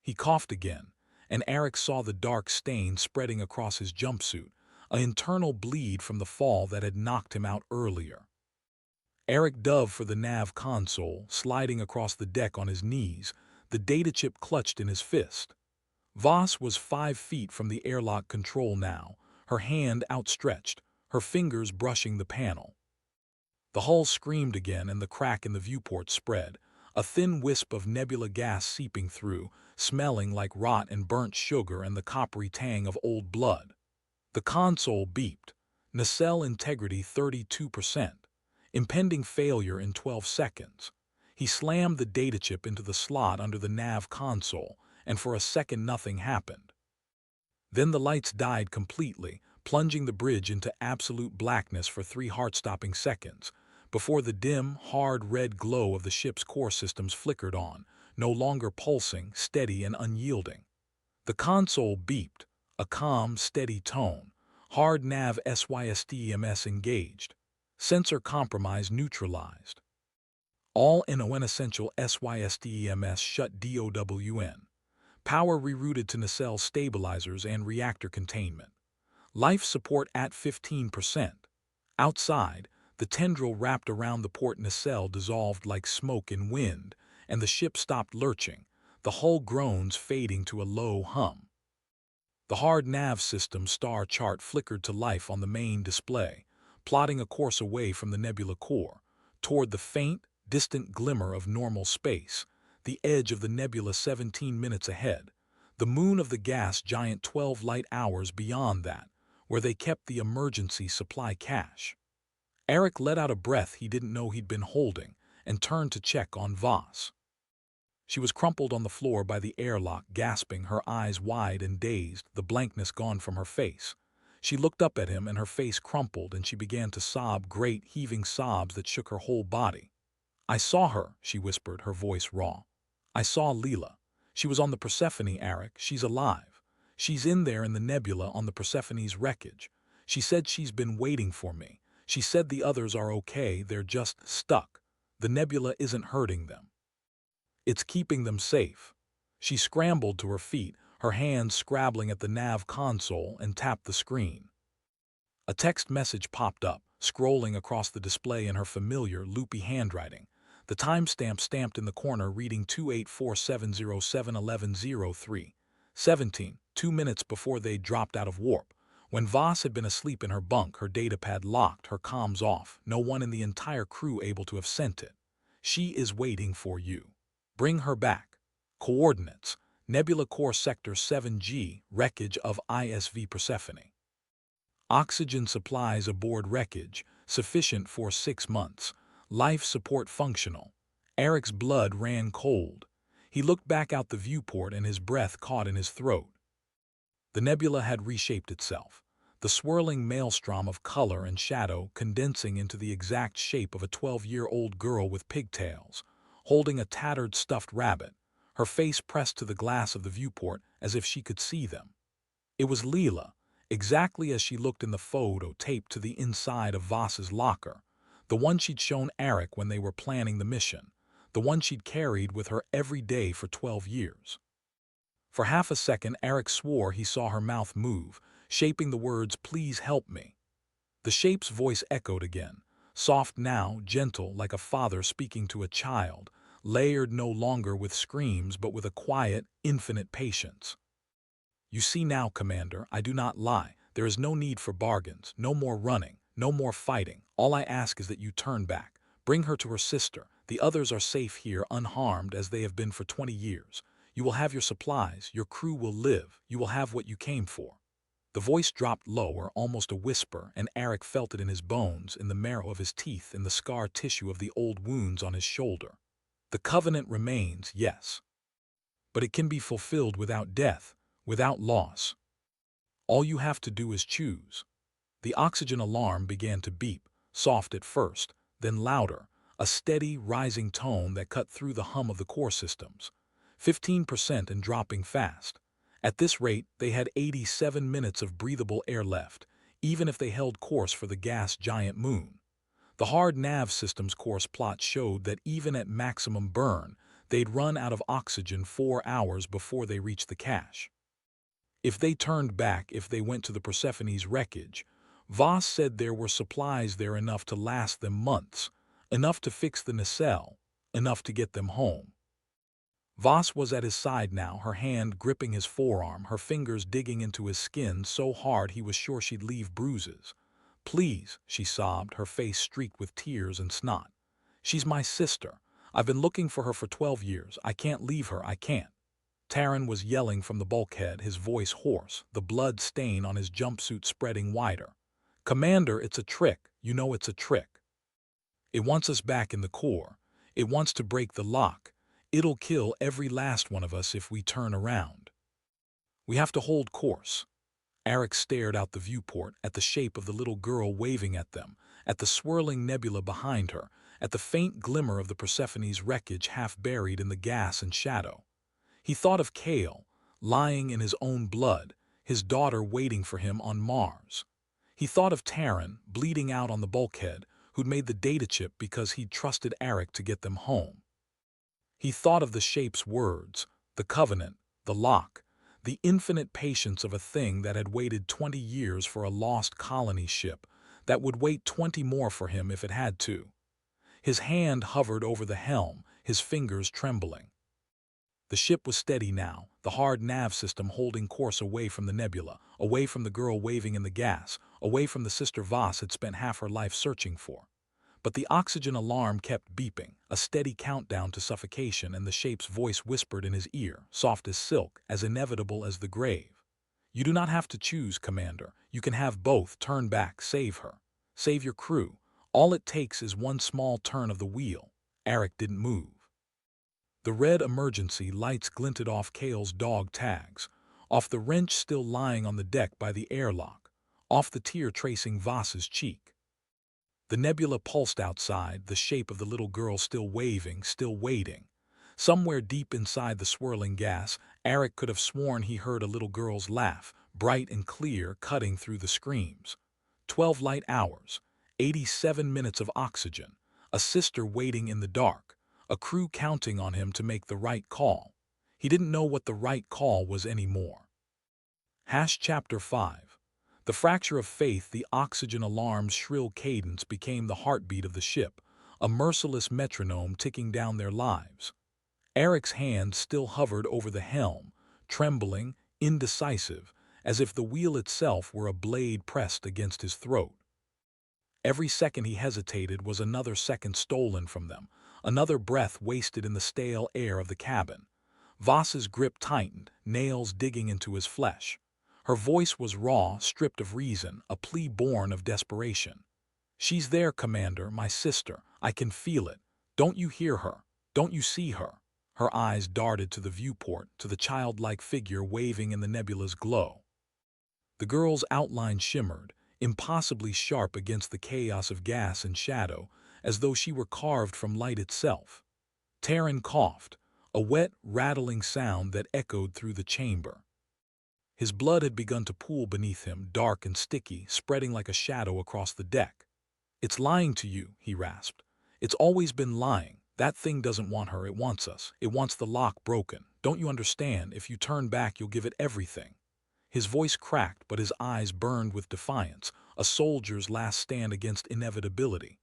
He coughed again, and Eric saw the dark stain spreading across his jumpsuit, an internal bleed from the fall that had knocked him out earlier. Eric dove for the nav console, sliding across the deck on his knees, the data chip clutched in his fist. Voss was 5 feet from the airlock control now, her hand outstretched, her fingers brushing the panel. The hull screamed again and the crack in the viewport spread, a thin wisp of nebula gas seeping through, smelling like rot and burnt sugar and the coppery tang of old blood. The console beeped. Nacelle integrity 32%. Impending failure in 12 seconds. He slammed the data chip into the slot under the nav console, and for a second nothing happened. Then the lights died completely, plunging the bridge into absolute blackness for 3 heart-stopping seconds, before the dim, hard red glow of the ship's core systems flickered on, no longer pulsing, steady and unyielding. The console beeped, a calm, steady tone. Hard nav SYSTEMS engaged. Sensor compromise neutralized. All non-essential SYSTEMS shut DOWN. Power rerouted to nacelle stabilizers and reactor containment. Life support at 15%. Outside, the tendril wrapped around the port nacelle dissolved like smoke in wind, and the ship stopped lurching, the hull groans fading to a low hum. The hard nav system star chart flickered to life on the main display, plotting a course away from the nebula core, toward the faint, distant glimmer of normal space, the edge of the nebula 17 minutes ahead, the moon of the gas giant 12 light hours beyond that, where they kept the emergency supply cache. Eric let out a breath he didn't know he'd been holding and turned to check on Voss. She was crumpled on the floor by the airlock, gasping, her eyes wide and dazed, the blankness gone from her face. She looked up at him and her face crumpled and she began to sob, great, heaving sobs that shook her whole body. "I saw her," she whispered, her voice raw. "I saw Leela. She was on the Persephone, Eric. She's alive. She's in there in the nebula on the Persephone's wreckage. She said she's been waiting for me. She said the others are okay, they're just stuck. The nebula isn't hurting them. It's keeping them safe." She scrambled to her feet, her hands scrabbling at the nav console, and tapped the screen. A text message popped up, scrolling across the display in her familiar, loopy handwriting. The timestamp stamped in the corner reading 2847071103. 17, 2 minutes before they dropped out of warp. When Voss had been asleep in her bunk, her datapad locked, her comms off, no one in the entire crew able to have sent it. "She is waiting for you. Bring her back. Coordinates: Nebula Core Sector 7G, wreckage of ISV Persephone. Oxygen supplies aboard wreckage, sufficient for 6 months. Life support functional." Eric's blood ran cold. He looked back out the viewport and his breath caught in his throat. The nebula had reshaped itself, the swirling maelstrom of color and shadow condensing into the exact shape of a 12-year-old girl with pigtails, holding a tattered stuffed rabbit, her face pressed to the glass of the viewport as if she could see them. It was Leela, exactly as she looked in the photo taped to the inside of Voss's locker, the one she'd shown Eric when they were planning the mission, the one she'd carried with her every day for 12 years. For half a second, Eric swore he saw her mouth move, shaping the words, "Please help me." The shape's voice echoed again, soft now, gentle, like a father speaking to a child, layered no longer with screams but with a quiet, infinite patience. "You see now, Commander, I do not lie. There is no need for bargains, no more running, no more fighting. All I ask is that you turn back. Bring her to her sister. The others are safe here, unharmed as they have been for 20 years. You will have your supplies, your crew will live, you will have what you came for." The voice dropped lower, almost a whisper, and Eric felt it in his bones, in the marrow of his teeth, in the scar tissue of the old wounds on his shoulder. "The covenant remains, yes. But it can be fulfilled without death, without loss. All you have to do is choose." The oxygen alarm began to beep, soft at first, then louder, a steady, rising tone that cut through the hum of the core systems. 15% and dropping fast. At this rate, they had 87 minutes of breathable air left, even if they held course for the gas giant moon. The hard nav system's course plot showed that even at maximum burn, they'd run out of oxygen 4 hours before they reached the cache. If they turned back, if they went to the Persephone's wreckage, Voss said there were supplies there enough to last them months, enough to fix the nacelle, enough to get them home. Voss was at his side now, her hand gripping his forearm, her fingers digging into his skin so hard he was sure she'd leave bruises. "Please," she sobbed, her face streaked with tears and snot. "She's my sister. I've been looking for her for 12 years. I can't leave her, I can't." Taran was yelling from the bulkhead, his voice hoarse, the blood stain on his jumpsuit spreading wider. "Commander, it's a trick. You know it's a trick. It wants us back in the core. It wants to break the lock. It'll kill every last one of us if we turn around. We have to hold course." Eric stared out the viewport, at the shape of the little girl waving at them, at the swirling nebula behind her, at the faint glimmer of the Persephone's wreckage half buried in the gas and shadow. He thought of Kale, lying in his own blood, his daughter waiting for him on Mars. He thought of Taran, bleeding out on the bulkhead, who'd made the data chip because he'd trusted Eric to get them home. He thought of the shape's words, the covenant, the lock, the infinite patience of a thing that had waited 20 years for a lost colony ship, that would wait 20 more for him if it had to. His hand hovered over the helm, his fingers trembling. The ship was steady now, the hard nav system holding course away from the nebula, away from the girl waving in the gas, away from the sister Voss had spent half her life searching for. But the oxygen alarm kept beeping, a steady countdown to suffocation, and the shape's voice whispered in his ear, soft as silk, as inevitable as the grave. "You do not have to choose, Commander. You can have both. Turn back, save her. Save your crew. All it takes is one small turn of the wheel." Eric didn't move. The red emergency lights glinted off Kale's dog tags, off the wrench still lying on the deck by the airlock, off the tear tracing Voss's cheek. The nebula pulsed outside, the shape of the little girl still waving, still waiting. Somewhere deep inside the swirling gas, Eric could have sworn he heard a little girl's laugh, bright and clear, cutting through the screams. 12 light hours, 87 minutes of oxygen, a sister waiting in the dark, a crew counting on him to make the right call. He didn't know what the right call was anymore. Chapter 5. The fracture of faith, the oxygen alarm's shrill cadence became the heartbeat of the ship, a merciless metronome ticking down their lives. Eric's hand still hovered over the helm, trembling, indecisive, as if the wheel itself were a blade pressed against his throat. Every second he hesitated was another second stolen from them, another breath wasted in the stale air of the cabin. Voss's grip tightened, nails digging into his flesh. Her voice was raw, stripped of reason, a plea born of desperation. "She's there, Commander, my sister. I can feel it. Don't you hear her? Don't you see her?" Her eyes darted to the viewport, to the childlike figure waving in the nebula's glow. The girl's outline shimmered, impossibly sharp against the chaos of gas and shadow, as though she were carved from light itself. Taran coughed, a wet, rattling sound that echoed through the chamber. His blood had begun to pool beneath him, dark and sticky, spreading like a shadow across the deck. "It's lying to you," he rasped. "It's always been lying. That thing doesn't want her, it wants us. It wants the lock broken. Don't you understand? If you turn back, you'll give it everything." His voice cracked, but his eyes burned with defiance, a soldier's last stand against inevitability.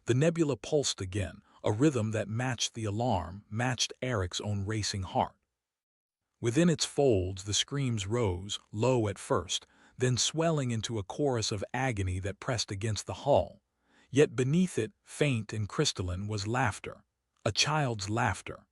The nebula pulsed again, a rhythm that matched the alarm, matched Eric's own racing heart. Within its folds, the screams rose, low at first, then swelling into a chorus of agony that pressed against the hull. Yet beneath it, faint and crystalline, was laughter, a child's laughter.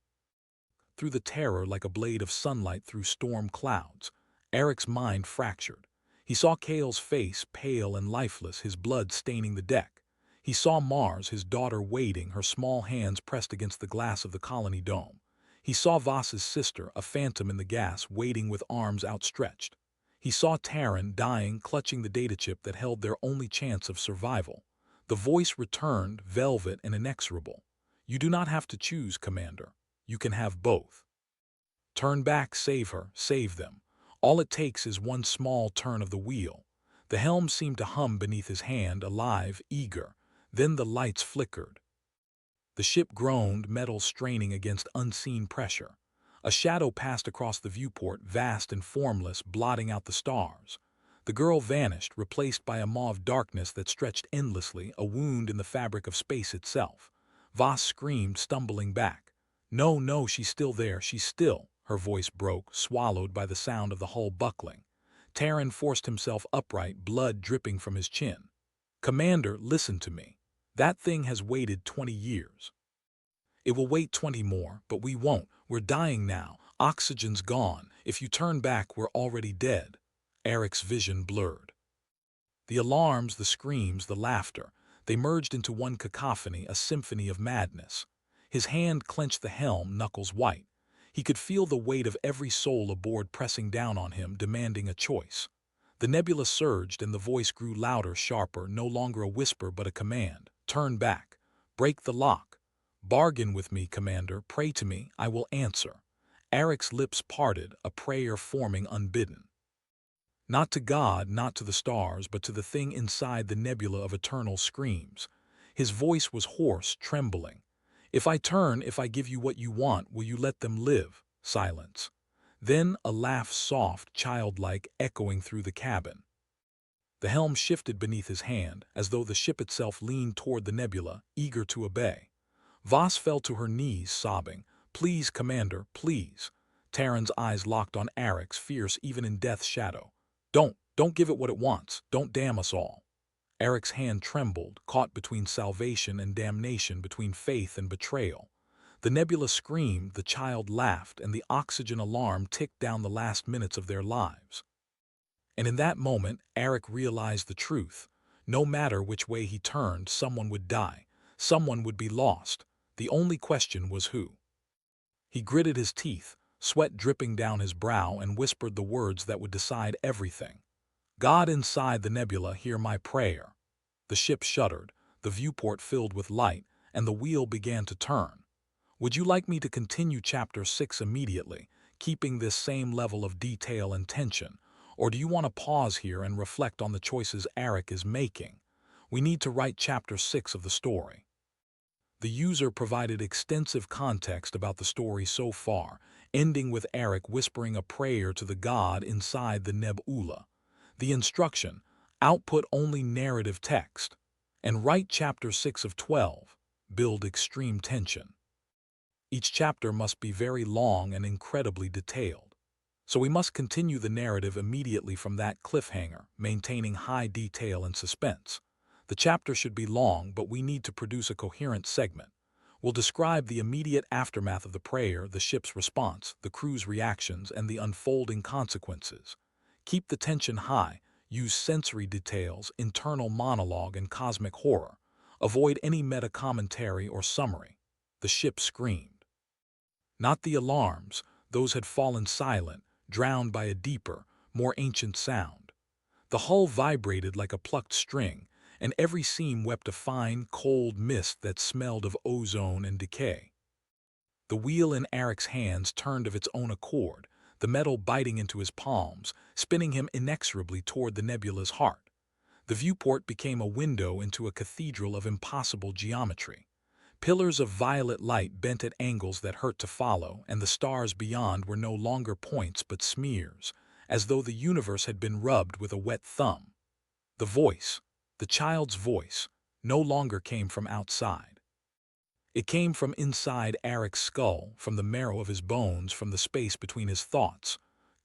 Through the terror, like a blade of sunlight through storm clouds, Eric's mind fractured. He saw Kale's face, pale and lifeless, his blood staining the deck. He saw Mars, his daughter, waiting, her small hands pressed against the glass of the colony dome. He saw Voss's sister, a phantom in the gas, waiting with arms outstretched. He saw Taran, dying, clutching the data chip that held their only chance of survival. The voice returned, velvet and inexorable. "You do not have to choose, Commander. You can have both. Turn back, save her, save them. All it takes is one small turn of the wheel." The helm seemed to hum beneath his hand, alive, eager. Then the lights flickered. The ship groaned, metal straining against unseen pressure. A shadow passed across the viewport, vast and formless, blotting out the stars. The girl vanished, replaced by a mauve darkness that stretched endlessly, a wound in the fabric of space itself. Voss screamed, stumbling back. No, no, she's still there, she's still. Her voice broke, swallowed by the sound of the hull buckling. Terran forced himself upright, blood dripping from his chin. Commander, listen to me. That thing has waited 20 years. It will wait 20 more, but we won't. We're dying now. Oxygen's gone. If you turn back, we're already dead. Eric's vision blurred. The alarms, the screams, the laughter, they merged into one cacophony, a symphony of madness. His hand clenched the helm, knuckles white. He could feel the weight of every soul aboard pressing down on him, demanding a choice. The nebula surged and the voice grew louder, sharper, no longer a whisper but a command. Turn back. Break the lock. Bargain with me, Commander. Pray to me. I will answer. Eric's lips parted, a prayer forming unbidden. Not to God, not to the stars, but to the thing inside the nebula of eternal screams. His voice was hoarse, trembling. If I turn, if I give you what you want, will you let them live? Silence. Then a laugh, soft, childlike, echoing through the cabin. The helm shifted beneath his hand, as though the ship itself leaned toward the nebula, eager to obey. Voss fell to her knees, sobbing. Please, Commander, please. Terran's eyes locked on Eric's, fierce even in death's shadow. Don't give it what it wants. Don't damn us all. Eric's hand trembled, caught between salvation and damnation, between faith and betrayal. The nebula screamed, the child laughed, and the oxygen alarm ticked down the last minutes of their lives. And in that moment, Eric realized the truth. No matter which way he turned, someone would die. Someone would be lost. The only question was who. He gritted his teeth, sweat dripping down his brow, and whispered the words that would decide everything. God inside the nebula, hear my prayer. The ship shuddered, the viewport filled with light, and the wheel began to turn. Would you like me to continue Chapter 6 immediately, keeping this same level of detail and tension, or do you want to pause here and reflect on the choices Eric is making? We need to write Chapter 6 of the story. The user provided extensive context about the story so far, ending with Eric whispering a prayer to the God inside the nebula. The instruction, output only narrative text, and write Chapter 6 of 12, build extreme tension. Each chapter must be very long and incredibly detailed. So we must continue the narrative immediately from that cliffhanger, maintaining high detail and suspense. The chapter should be long, but we need to produce a coherent segment. We'll describe the immediate aftermath of the prayer, the ship's response, the crew's reactions, and the unfolding consequences. Keep the tension high, use sensory details, internal monologue, and cosmic horror. Avoid any meta-commentary or summary. The ship screamed. Not the alarms, those had fallen silent, drowned by a deeper, more ancient sound. The hull vibrated like a plucked string, and every seam wept a fine, cold mist that smelled of ozone and decay. The wheel in Eric's hands turned of its own accord, the metal biting into his palms, spinning him inexorably toward the nebula's heart. The viewport became a window into a cathedral of impossible geometry. Pillars of violet light bent at angles that hurt to follow, and the stars beyond were no longer points but smears, as though the universe had been rubbed with a wet thumb. The voice, the child's voice, no longer came from outside. It came from inside Eric's skull, from the marrow of his bones, from the space between his thoughts.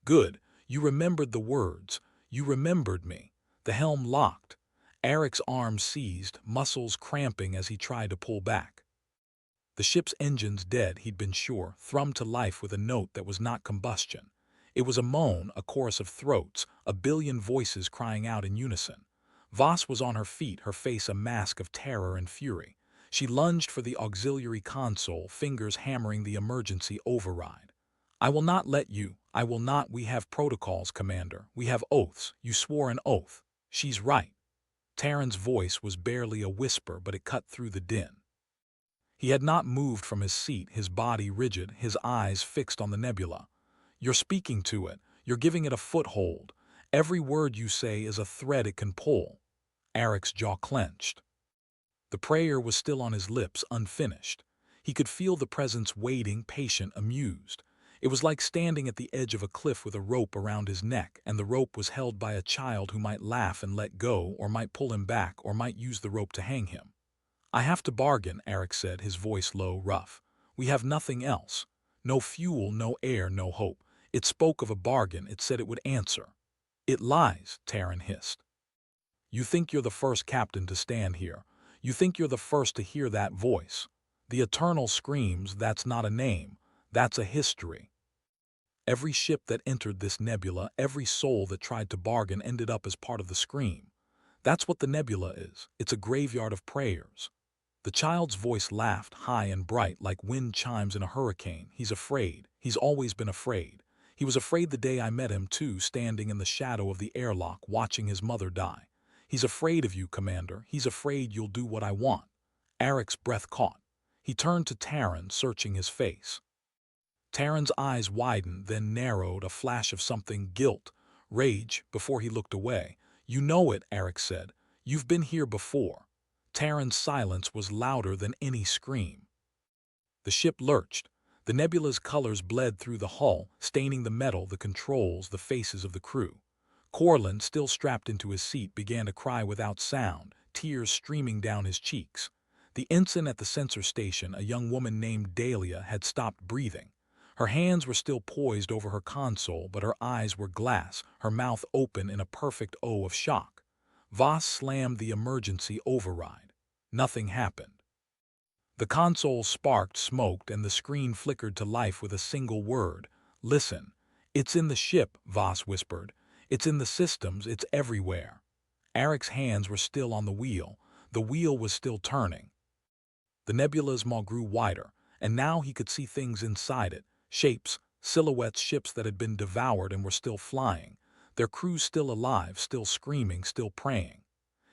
Good, you remembered the words. You remembered me. The helm locked. Eric's arms seized, muscles cramping as he tried to pull back. The ship's engines, dead, he'd been sure, thrummed to life with a note that was not combustion. It was a moan, a chorus of throats, a billion voices crying out in unison. Voss was on her feet, her face a mask of terror and fury. She lunged for the auxiliary console, fingers hammering the emergency override. I will not let you. I will not. We have protocols, Commander. We have oaths. You swore an oath. She's right. Terran's voice was barely a whisper, but it cut through the din. He had not moved from his seat, his body rigid, his eyes fixed on the nebula. You're speaking to it. You're giving it a foothold. Every word you say is a thread it can pull. Eric's jaw clenched. The prayer was still on his lips, unfinished. He could feel the presence waiting, patient, amused. It was like standing at the edge of a cliff with a rope around his neck, and the rope was held by a child who might laugh and let go, or might pull him back, or might use the rope to hang him. I have to bargain, Eric said, his voice low, rough. We have nothing else. No fuel, no air, no hope. It spoke of a bargain. It said it would answer. It lies, Terran hissed. You think you're the first captain to stand here. You think you're the first to hear that voice. The Eternal screams, that's not a name. That's a history. Every ship that entered this nebula, every soul that tried to bargain ended up as part of the scream. That's what the nebula is. It's a graveyard of prayers. The child's voice laughed, high and bright, like wind chimes in a hurricane. He's afraid. He's always been afraid. He was afraid the day I met him, too, standing in the shadow of the airlock, watching his mother die. He's afraid of you, Commander. He's afraid you'll do what I want. Eric's breath caught. He turned to Terran, searching his face. Terran's eyes widened, then narrowed, a flash of something, guilt, rage, before he looked away. You know it, Eric said. You've been here before. Terran's silence was louder than any scream. The ship lurched. The nebula's colors bled through the hull, staining the metal, the controls, the faces of the crew. Corlin, still strapped into his seat, began to cry without sound, tears streaming down his cheeks. The ensign at the sensor station, a young woman named Dahlia, had stopped breathing. Her hands were still poised over her console, but her eyes were glass, her mouth open in a perfect O of shock. Voss slammed the emergency override. Nothing happened. The console sparked, smoked, and the screen flickered to life with a single word. Listen. It's in the ship, Voss whispered. It's in the systems, it's everywhere. Eric's hands were still on the wheel. The wheel was still turning. The nebula's maw grew wider, and now he could see things inside it. Shapes, silhouettes, ships that had been devoured and were still flying. Their crews still alive, still screaming, still praying.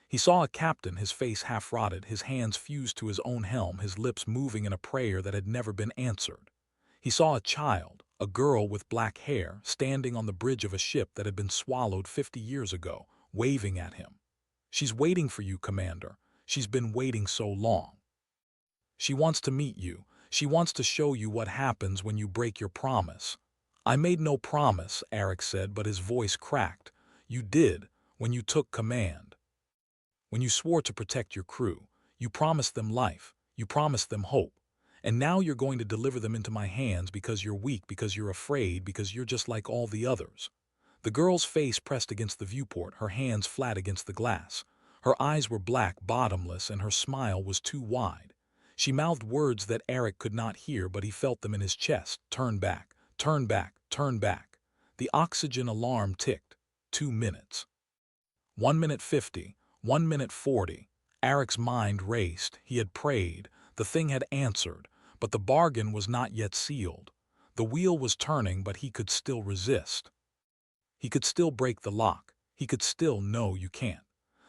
He saw a captain, his face half-rotted, his hands fused to his own helm, his lips moving in a prayer that had never been answered. He saw a child, a girl with black hair, standing on the bridge of a ship that had been swallowed 50 years ago, waving at him. She's waiting for you, Commander. She's been waiting so long. She wants to meet you. She wants to show you what happens when you break your promise. I made no promise, Eric said, but his voice cracked. You did, when you took command. When you swore to protect your crew, you promised them life, you promised them hope. And now you're going to deliver them into my hands because you're weak, because you're afraid, because you're just like all the others. The girl's face pressed against the viewport, her hands flat against the glass. Her eyes were black, bottomless, and her smile was too wide. She mouthed words that Eric could not hear, but he felt them in his chest. Turn back, turn back, turn back. The oxygen alarm ticked. 2 minutes. 1 minute 50. 1 minute 40. Eric's mind raced. He had prayed. The thing had answered. But the bargain was not yet sealed. The wheel was turning, but he could still resist. He could still break the lock. He could still know you can't.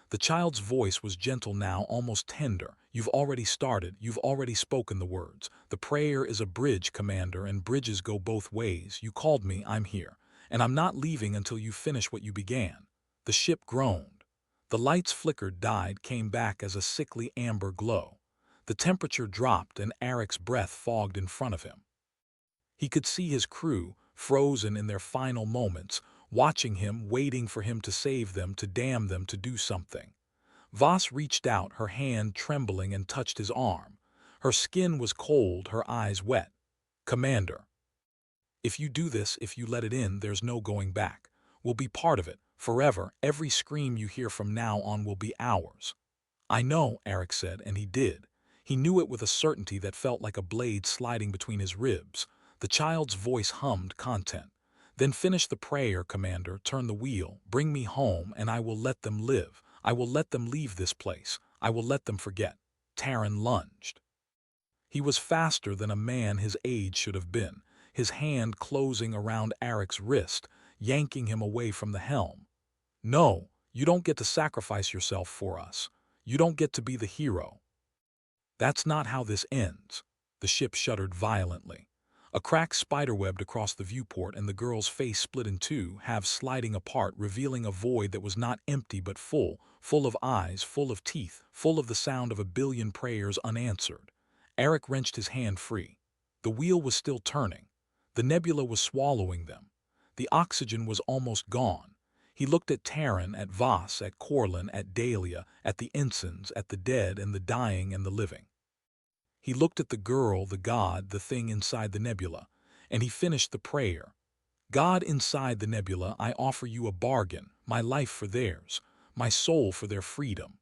The child's voice was gentle now, almost tender. You've already started. You've already spoken the words. The prayer is a bridge, Commander, and bridges go both ways. You called me. I'm here. And I'm not leaving until you finish what you began. The ship groaned. The lights flickered, died, came back as a sickly amber glow. The temperature dropped and Eric's breath fogged in front of him. He could see his crew, frozen in their final moments, watching him, waiting for him to save them, to damn them, to do something. Voss reached out, her hand trembling, and touched his arm. Her skin was cold, her eyes wet. Commander, if you do this, if you let it in, there's no going back. We'll be part of it. Forever, every scream you hear from now on will be ours. I know, Eric said, and he did. He knew it with a certainty that felt like a blade sliding between his ribs. The child's voice hummed content. Then finish the prayer, Commander, turn the wheel, bring me home, and I will let them live. I will let them leave this place. I will let them forget. Terran lunged. He was faster than a man his age should have been, his hand closing around Eric's wrist, yanking him away from the helm. No, you don't get to sacrifice yourself for us. You don't get to be the hero. That's not how this ends. The ship shuddered violently. A crack spiderwebbed across the viewport and the girl's face split in two, halves sliding apart, revealing a void that was not empty but full, full of eyes, full of teeth, full of the sound of a billion prayers unanswered. Eric wrenched his hand free. The wheel was still turning. The nebula was swallowing them. The oxygen was almost gone. He looked at Terran, at Voss, at Corlin, at Dahlia, at the ensigns, at the dead and the dying and the living. He looked at the girl, the god, the thing inside the nebula, and he finished the prayer. God inside the nebula, I offer you a bargain, my life for theirs, my soul for their freedom,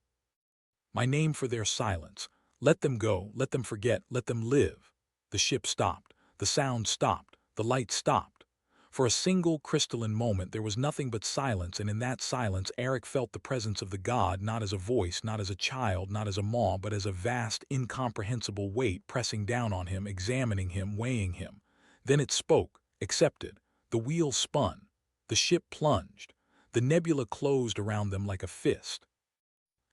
my name for their silence. Let them go, let them forget, let them live. The ship stopped, the sound stopped, the light stopped. For a single crystalline moment there was nothing but silence, and in that silence Eric felt the presence of the god, not as a voice, not as a child, not as a maw, but as a vast, incomprehensible weight pressing down on him, examining him, weighing him. Then it spoke, accepted. The wheel spun. The ship plunged. The nebula closed around them like a fist.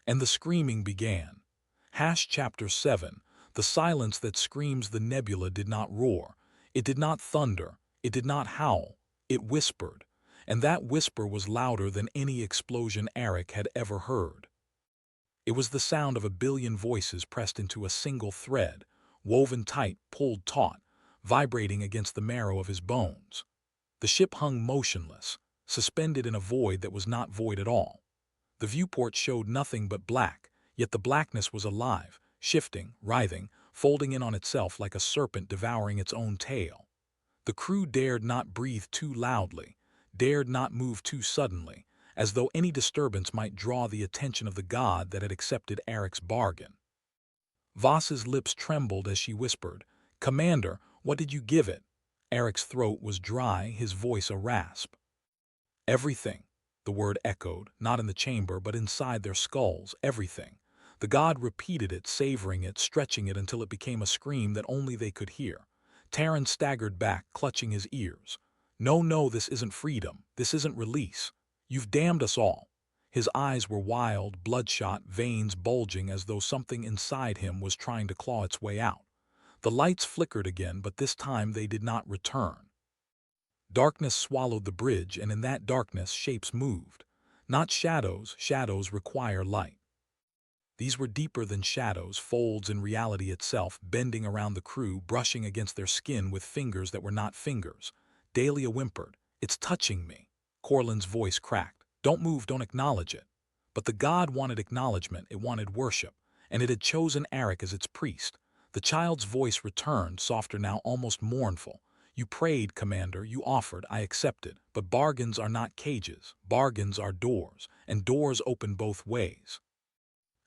And the screaming began. Chapter 7. The silence that screams. The nebula did not roar. It did not thunder. It did not howl. It whispered. And that whisper was louder than any explosion Eric had ever heard. It was the sound of a billion voices pressed into a single thread, woven tight, pulled taut, vibrating against the marrow of his bones. The ship hung motionless, suspended in a void that was not void at all. The viewport showed nothing but black, yet the blackness was alive, shifting, writhing, folding in on itself like a serpent devouring its own tail. The crew dared not breathe too loudly, dared not move too suddenly, as though any disturbance might draw the attention of the god that had accepted Eric's bargain. Voss's lips trembled as she whispered, "Commander, what did you give it?" Eric's throat was dry, his voice a rasp. "Everything," the word echoed, not in the chamber but inside their skulls, everything. The god repeated it, savoring it, stretching it until it became a scream that only they could hear. Terran staggered back, clutching his ears. "No, no, this isn't freedom. This isn't release. You've damned us all." His eyes were wild, bloodshot, veins bulging as though something inside him was trying to claw its way out. The lights flickered again, but this time they did not return. Darkness swallowed the bridge, and in that darkness shapes moved. Not shadows, shadows require light. These were deeper than shadows, folds in reality itself, bending around the crew, brushing against their skin with fingers that were not fingers. Dahlia whimpered, "It's touching me." Corlin's voice cracked. "Don't move, don't acknowledge it." But the god wanted acknowledgement, it wanted worship, and it had chosen Eric as its priest. The child's voice returned, softer now, almost mournful. "You prayed, Commander, you offered, I accepted. But bargains are not cages, bargains are doors, and doors open both ways."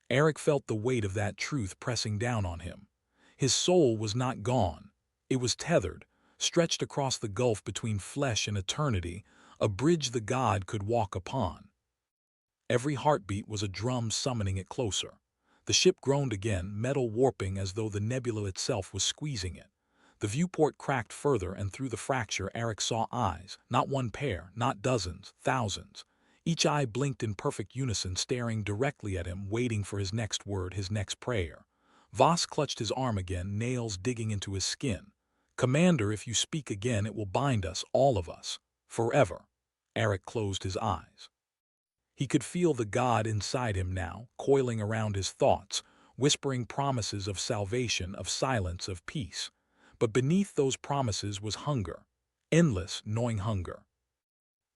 Eric felt the weight of that truth pressing down on him. His soul was not gone. It was tethered, stretched across the gulf between flesh and eternity, a bridge the god could walk upon. Every heartbeat was a drum summoning it closer. The ship groaned again, metal warping as though the nebula itself was squeezing it. The viewport cracked further, and through the fracture Eric saw eyes, not one pair, not dozens, thousands. Each eye blinked in perfect unison, staring directly at him, waiting for his next word, his next prayer. Voss clutched his arm again, nails digging into his skin. "Commander, if you speak again, it will bind us, all of us, forever." Eric closed his eyes. He could feel the god inside him now, coiling around his thoughts, whispering promises of salvation, of silence, of peace. But beneath those promises was hunger, endless, gnawing hunger.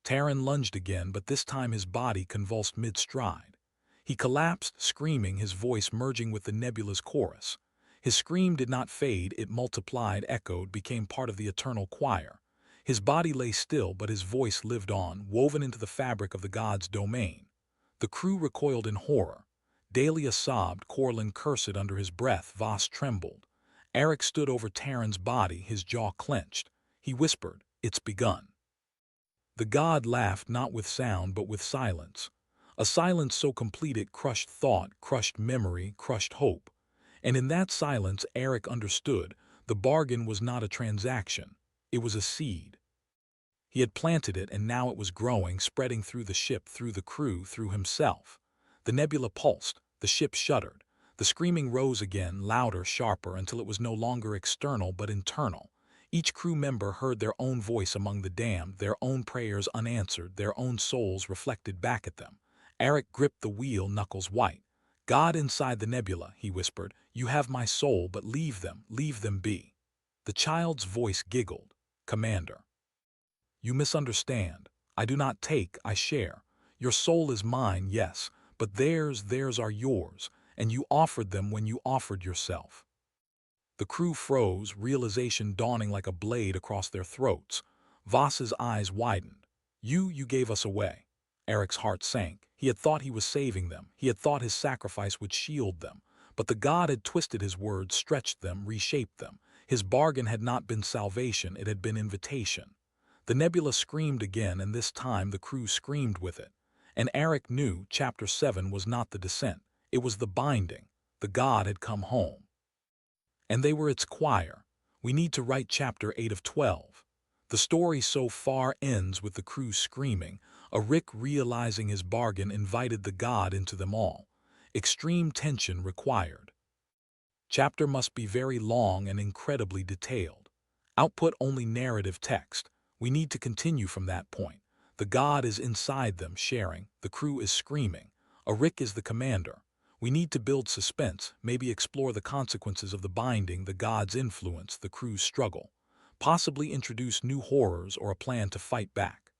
Terran lunged again, but this time his body convulsed mid-stride. He collapsed, screaming, his voice merging with the nebula's chorus. His scream did not fade, it multiplied, echoed, became part of the eternal choir. His body lay still, but his voice lived on, woven into the fabric of the god's domain. The crew recoiled in horror. Dahlia sobbed, Corlin cursed under his breath, Voss trembled. Eric stood over Terran's body, his jaw clenched. He whispered, "It's begun." The god laughed, not with sound but with silence. A silence so complete it crushed thought, crushed memory, crushed hope. And in that silence Eric understood, the bargain was not a transaction. It was a seed. He had planted it, and now it was growing, spreading through the ship, through the crew, through himself. The nebula pulsed, the ship shuddered. The screaming rose again, louder, sharper, until it was no longer external but internal. Each crew member heard their own voice among the damned, their own prayers unanswered, their own souls reflected back at them. Eric gripped the wheel, knuckles white. "God inside the nebula," he whispered, "you have my soul, but leave them be." The child's voice giggled, "Commander, you misunderstand. I do not take, I share. Your soul is mine, yes, but theirs are yours, and you offered them when you offered yourself." The crew froze, realization dawning like a blade across their throats. Voss's eyes widened. You gave us away." Eric's heart sank. He had thought he was saving them. He had thought his sacrifice would shield them. But the god had twisted his words, stretched them, reshaped them. His bargain had not been salvation, it had been invitation. The nebula screamed again, and this time the crew screamed with it. And Eric knew Chapter 7 was not the descent. It was the binding. The god had come home. And they were its choir. We need to write Chapter 8 of 12. The story so far ends with the crew screaming. A Rick, realizing his bargain, invited the god into them all. Extreme tension required. Chapter must be very long and incredibly detailed. Output only narrative text. We need to continue from that point. The god is inside them, sharing. The crew is screaming. A Rick is the commander. We need to build suspense, maybe explore the consequences of the binding, the god's influence, the crew's struggle. Possibly introduce new horrors or a plan to fight back.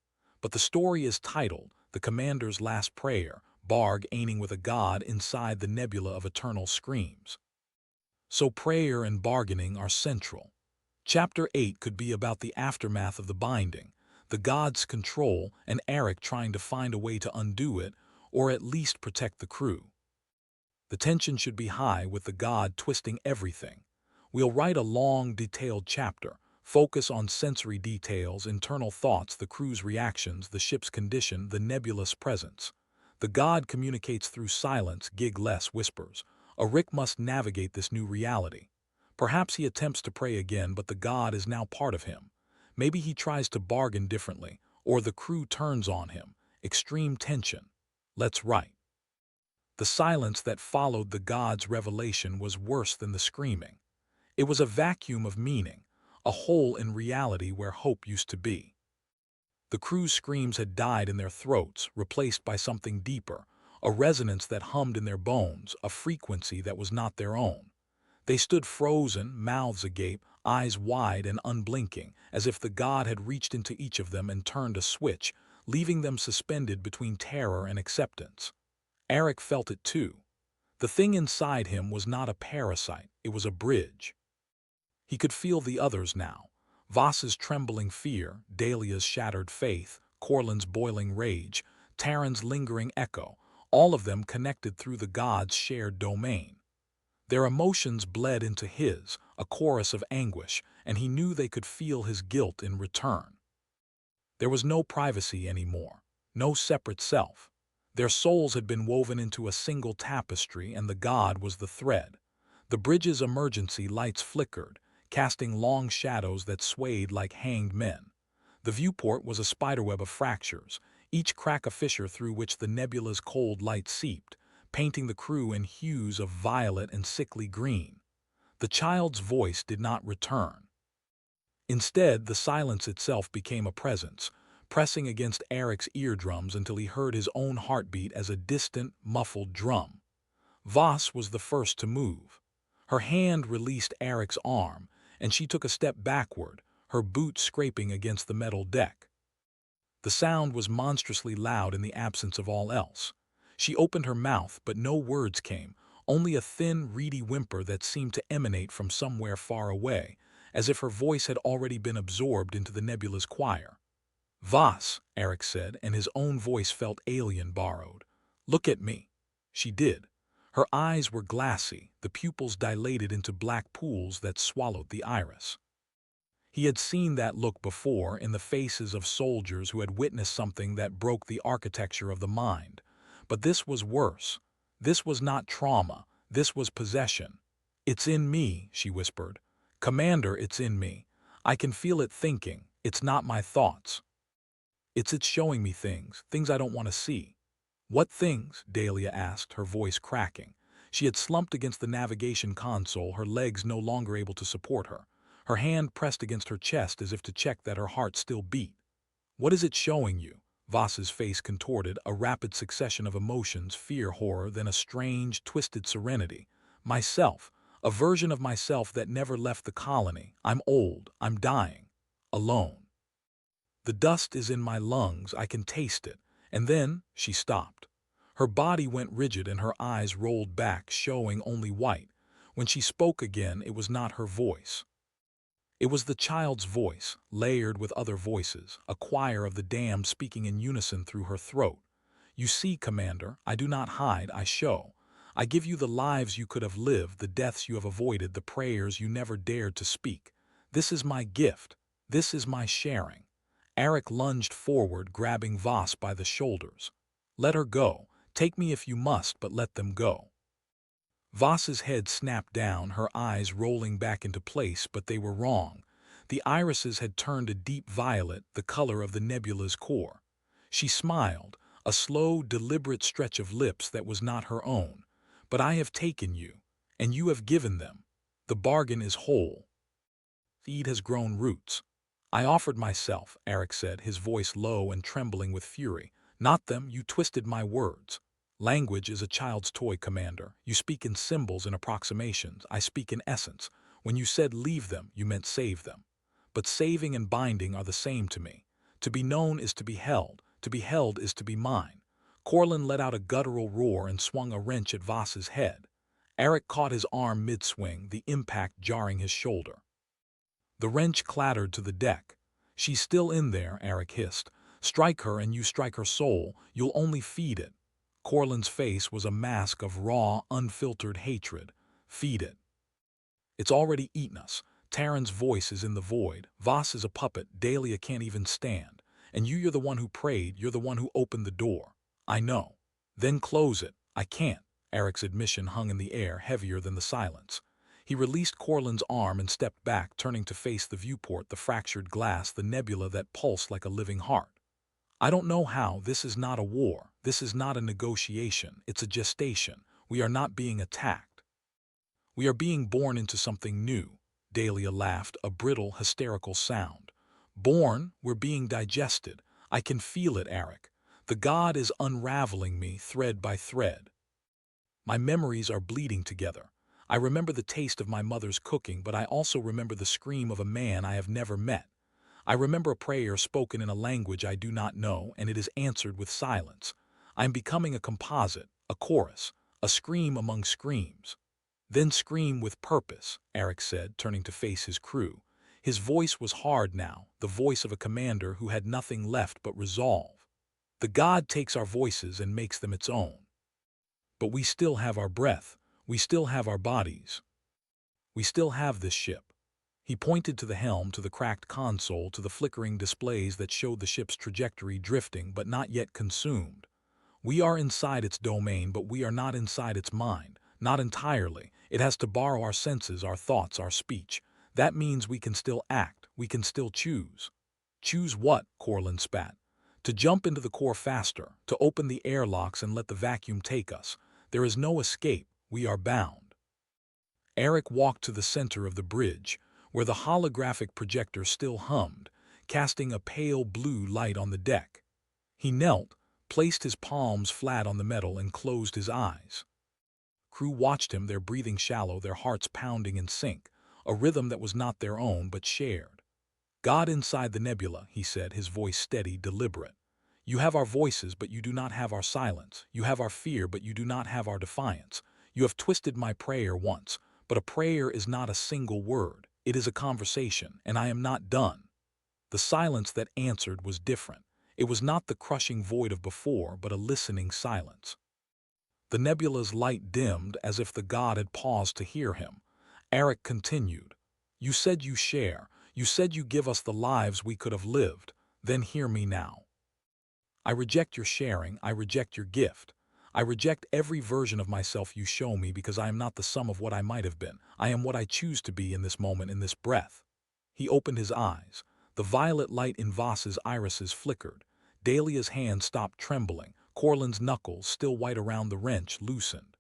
But the story is titled The Commander's Last Prayer, Barg aiming with a god inside the nebula of eternal screams. So prayer and bargaining are central. Chapter 8 could be about the aftermath of the binding, the god's control, and Eric trying to find a way to undo it, or at least protect the crew. The tension should be high with the god twisting everything. We'll write a long, detailed chapter, focus on sensory details, internal thoughts, the crew's reactions, the ship's condition, the nebulous presence. The god communicates through silence, gig-less whispers. A Rick must navigate this new reality. Perhaps he attempts to pray again, but the god is now part of him. Maybe he tries to bargain differently, or the crew turns on him. Extreme tension. Let's write. The silence that followed the god's revelation was worse than the screaming. It was a vacuum of meaning, a hole in reality where hope used to be. The crew's screams had died in their throats, replaced by something deeper, a resonance that hummed in their bones, a frequency that was not their own. They stood frozen, mouths agape, eyes wide and unblinking, as if the god had reached into each of them and turned a switch, leaving them suspended between terror and acceptance. Eric felt it too. The thing inside him was not a parasite, it was a bridge. He could feel the others now. Voss's trembling fear, Dahlia's shattered faith, Corlin's boiling rage, Taryn's lingering echo, all of them connected through the god's shared domain. Their emotions bled into his, a chorus of anguish, and he knew they could feel his guilt in return. There was no privacy anymore, no separate self. Their souls had been woven into a single tapestry, and the god was the thread. The bridge's emergency lights flickered, casting long shadows that swayed like hanged men. The viewport was a spiderweb of fractures, each crack a fissure through which the nebula's cold light seeped, painting the crew in hues of violet and sickly green. The child's voice did not return. Instead, the silence itself became a presence, pressing against Eric's eardrums until he heard his own heartbeat as a distant, muffled drum. Voss was the first to move. Her hand released Eric's arm, and she took a step backward, her boot scraping against the metal deck. The sound was monstrously loud in the absence of all else. She opened her mouth, but no words came, only a thin, reedy whimper that seemed to emanate from somewhere far away, as if her voice had already been absorbed into the nebula's choir. "Voss," Eric said, and his own voice felt alien, borrowed. "Look at me." She did. Her eyes were glassy, the pupils dilated into black pools that swallowed the iris. He had seen that look before in the faces of soldiers who had witnessed something that broke the architecture of the mind. But this was worse. This was not trauma, this was possession. "It's in me," she whispered. "Commander, it's in me. I can feel it thinking. It's not my thoughts. It's showing me things I don't want to see." "What things?" Dahlia asked, her voice cracking. She had slumped against the navigation console, her legs no longer able to support her. Her hand pressed against her chest as if to check that her heart still beat. "What is it showing you?" Voss's face contorted, a rapid succession of emotions, fear, horror, then a strange, twisted serenity. "Myself, a version of myself that never left the colony. I'm old, I'm dying. Alone. The dust is in my lungs, I can taste it." And then she stopped. Her body went rigid and her eyes rolled back, showing only white. When she spoke again, it was not her voice. It was the child's voice, layered with other voices, a choir of the damned speaking in unison through her throat. You see, Commander, I do not hide, I show. I give you the lives you could have lived, the deaths you have avoided, the prayers you never dared to speak. This is my gift. This is my sharing. Eric lunged forward, grabbing Voss by the shoulders. Let her go. Take me if you must, but let them go. Voss's head snapped down, her eyes rolling back into place, but they were wrong. The irises had turned a deep violet, the color of the nebula's core. She smiled, a slow, deliberate stretch of lips that was not her own. But I have taken you, and you have given them. The bargain is whole. Seed has grown roots. I offered myself, Eric said, his voice low and trembling with fury. Not them, you twisted my words. Language is a child's toy, Commander. You speak in symbols and approximations. I speak in essence. When you said leave them, you meant save them. But saving and binding are the same to me. To be known is to be held. To be held is to be mine. Corlin let out a guttural roar and swung a wrench at Voss's head. Eric caught his arm mid-swing, the impact jarring his shoulder. The wrench clattered to the deck. She's still in there, Eric hissed. Strike her and you strike her soul. You'll only feed it. Corlin's face was a mask of raw, unfiltered hatred. Feed it. It's already eaten us. Terran's voice is in the void. Voss is a puppet. Dahlia can't even stand. And you're the one who prayed. You're the one who opened the door. I know. Then close it. I can't. Eric's admission hung in the air, heavier than the silence. He released Corlin's arm and stepped back, turning to face the viewport, the fractured glass, the nebula that pulsed like a living heart. I don't know how. This is not a war. This is not a negotiation. It's a gestation. We are not being attacked. We are being born into something new. Dahlia laughed, a brittle, hysterical sound. Born, we're being digested. I can feel it, Eric. The god is unraveling me, thread by thread. My memories are bleeding together. I remember the taste of my mother's cooking, but I also remember the scream of a man I have never met. I remember a prayer spoken in a language I do not know, and it is answered with silence. I am becoming a composite, a chorus, a scream among screams. Then scream with purpose, Eric said, turning to face his crew. His voice was hard now, the voice of a commander who had nothing left but resolve. The god takes our voices and makes them its own. But we still have our breath. We still have our bodies. We still have this ship. He pointed to the helm, to the cracked console, to the flickering displays that showed the ship's trajectory, drifting but not yet consumed. We are inside its domain, but we are not inside its mind. Not entirely. It has to borrow our senses, our thoughts, our speech. That means we can still act. We can still choose. Choose what? Corlin spat. To jump into the core faster, to open the airlocks and let the vacuum take us. There is no escape. We are bound. Eric walked to the center of the bridge, where the holographic projector still hummed, casting a pale blue light on the deck. He knelt, placed his palms flat on the metal, and closed his eyes. Crew watched him, their breathing shallow, their hearts pounding in sync, a rhythm that was not their own but shared. God inside the nebula, he said, his voice steady, deliberate. You have our voices, but you do not have our silence. You have our fear, but you do not have our defiance. You have twisted my prayer once, but a prayer is not a single word. It is a conversation, and I am not done. The silence that answered was different. It was not the crushing void of before, but a listening silence. The nebula's light dimmed, as if the god had paused to hear him. Eric continued. You said you share. You said you give us the lives we could have lived. Then hear me now. I reject your sharing. I reject your gift. I reject every version of myself you show me, because I am not the sum of what I might have been. I am what I choose to be in this moment, in this breath. He opened his eyes. The violet light in Voss's irises flickered. Dahlia's hand stopped trembling. Corlin's knuckles, still white around the wrench, loosened.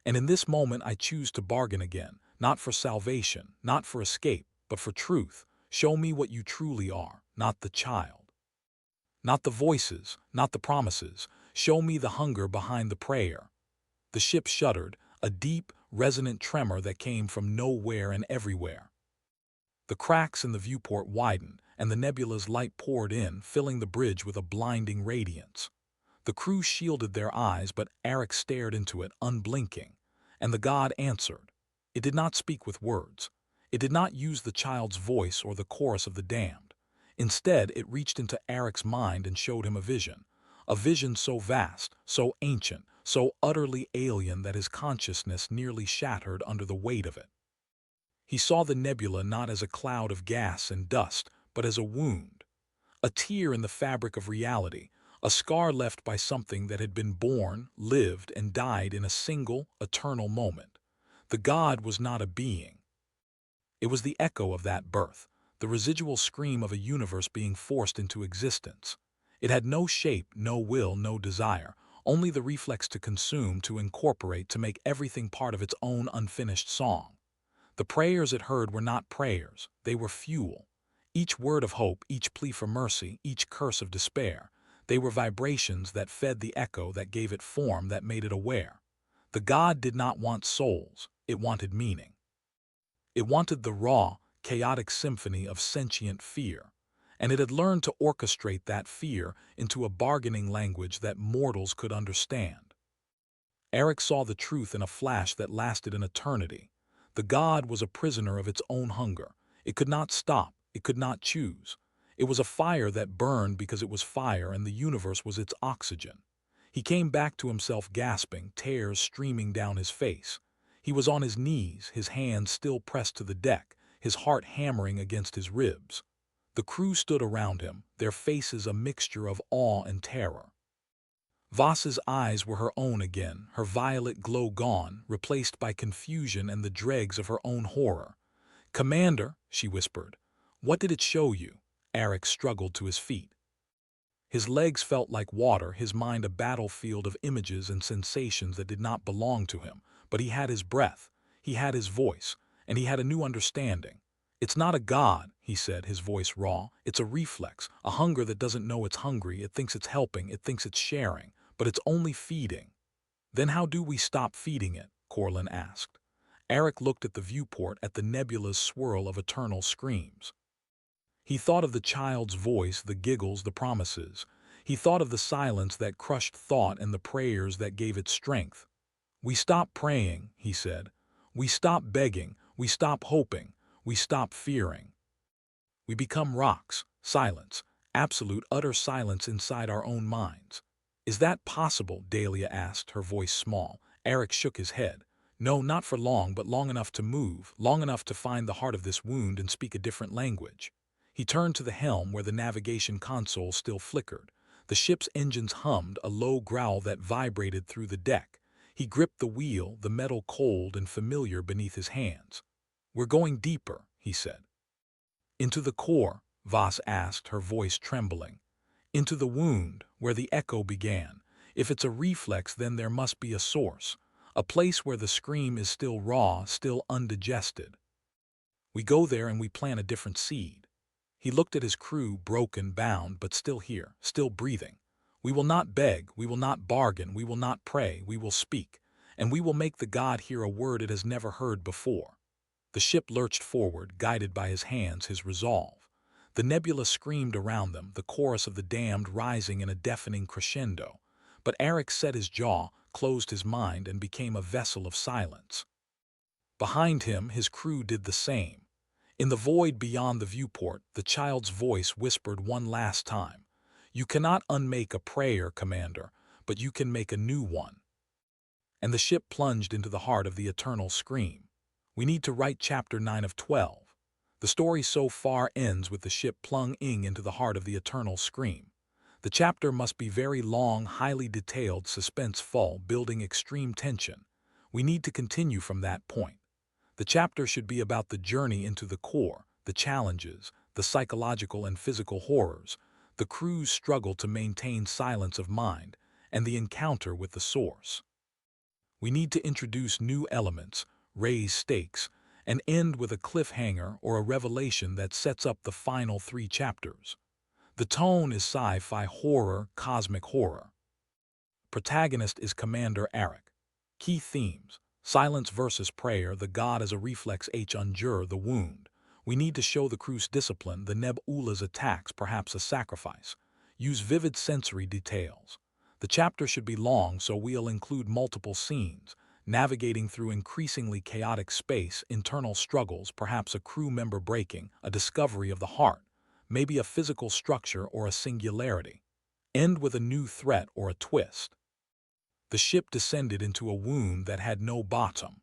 And in this moment I choose to bargain again, not for salvation, not for escape, but for truth. Show me what you truly are, not the child. Not the voices, not the promises. Show me the hunger behind the prayer. The ship shuddered, a deep, resonant tremor that came from nowhere and everywhere. The cracks in the viewport widened, and the nebula's light poured in, filling the bridge with a blinding radiance. The crew shielded their eyes, but Eric stared into it, unblinking. And the god answered. It did not speak with words. It did not use the child's voice or the chorus of the damned. Instead, it reached into Eric's mind and showed him a vision so vast, so ancient, so utterly alien that his consciousness nearly shattered under the weight of it. He saw the nebula not as a cloud of gas and dust, but as a wound, a tear in the fabric of reality, a scar left by something that had been born, lived, and died in a single, eternal moment. The god was not a being. It was the echo of that birth, the residual scream of a universe being forced into existence. It had no shape, no will, no desire, only the reflex to consume, to incorporate, to make everything part of its own unfinished song. The prayers it heard were not prayers, they were fuel. Each word of hope, each plea for mercy, each curse of despair, they were vibrations that fed the echo, that gave it form, that made it aware. The god did not want souls, it wanted meaning. It wanted the raw, chaotic symphony of sentient fear, and it had learned to orchestrate that fear into a bargaining language that mortals could understand. Eric saw the truth in a flash that lasted an eternity. The god was a prisoner of its own hunger. It could not stop, it could not choose. It was a fire that burned because it was fire, and the universe was its oxygen. He came back to himself gasping, tears streaming down his face. He was on his knees, his hands still pressed to the deck, his heart hammering against his ribs. The crew stood around him, their faces a mixture of awe and terror. Voss's eyes were her own again, her violet glow gone, replaced by confusion and the dregs of her own horror. "Commander," she whispered, "what did it show you?" Eric struggled to his feet. His legs felt like water, his mind a battlefield of images and sensations that did not belong to him. But he had his breath, he had his voice, and he had a new understanding. "It's not a god," he said, his voice raw. "It's a reflex, a hunger that doesn't know it's hungry. It thinks it's helping, it thinks it's sharing, but it's only feeding." "Then how do we stop feeding it?" Corlin asked. Eric looked at the viewport, at the nebula's swirl of eternal screams. He thought of the child's voice, the giggles, the promises. He thought of the silence that crushed thought and the prayers that gave it strength. "We stop praying," he said. "We stop begging, we stop hoping, we stop fearing. We become rocks, silence, absolute, utter silence inside our own minds." "Is that possible?" Dahlia asked, her voice small. Eric shook his head. "No, not for long, but long enough to move, long enough to find the heart of this wound and speak a different language." He turned to the helm where the navigation console still flickered. The ship's engines hummed, a low growl that vibrated through the deck. He gripped the wheel, the metal cold and familiar beneath his hands. "We're going deeper," he said. "Into the core?" Voss asked, her voice trembling. "Into the wound, where the echo began. If it's a reflex, then there must be a source, a place where the scream is still raw, still undigested. We go there and we plant a different seed." He looked at his crew, broken, bound, but still here, still breathing. "We will not beg, we will not bargain, we will not pray, we will speak, and we will make the god hear a word it has never heard before." The ship lurched forward, guided by his hands, his resolve. The nebula screamed around them, the chorus of the damned rising in a deafening crescendo. But Eric set his jaw, closed his mind, and became a vessel of silence. Behind him, his crew did the same. In the void beyond the viewport, the child's voice whispered one last time, "You cannot unmake a prayer, Commander, but you can make a new one." And the ship plunged into the heart of the eternal scream. We need to write chapter 9 of 12. The story so far ends with the ship plunging into the heart of the eternal scream. The chapter must be very long, highly detailed, suspenseful, building extreme tension. We need to continue from that point. The chapter should be about the journey into the core, the challenges, the psychological and physical horrors, the crew's struggle to maintain silence of mind, and the encounter with the source. We need to introduce new elements, raise stakes, and end with a cliffhanger or a revelation that sets up the final 3 chapters. The tone is sci-fi horror, cosmic horror. Protagonist is Commander Eric. Key themes: silence versus prayer, the god as a reflex, unjure, the wound. We need to show the crew's discipline, the nebula's attacks, perhaps a sacrifice. Use vivid sensory details. The chapter should be long, so we'll include multiple scenes, navigating through increasingly chaotic space, internal struggles, perhaps a crew member breaking, a discovery of the heart, maybe a physical structure or a singularity. End with a new threat or a twist. The ship descended into a wound that had no bottom.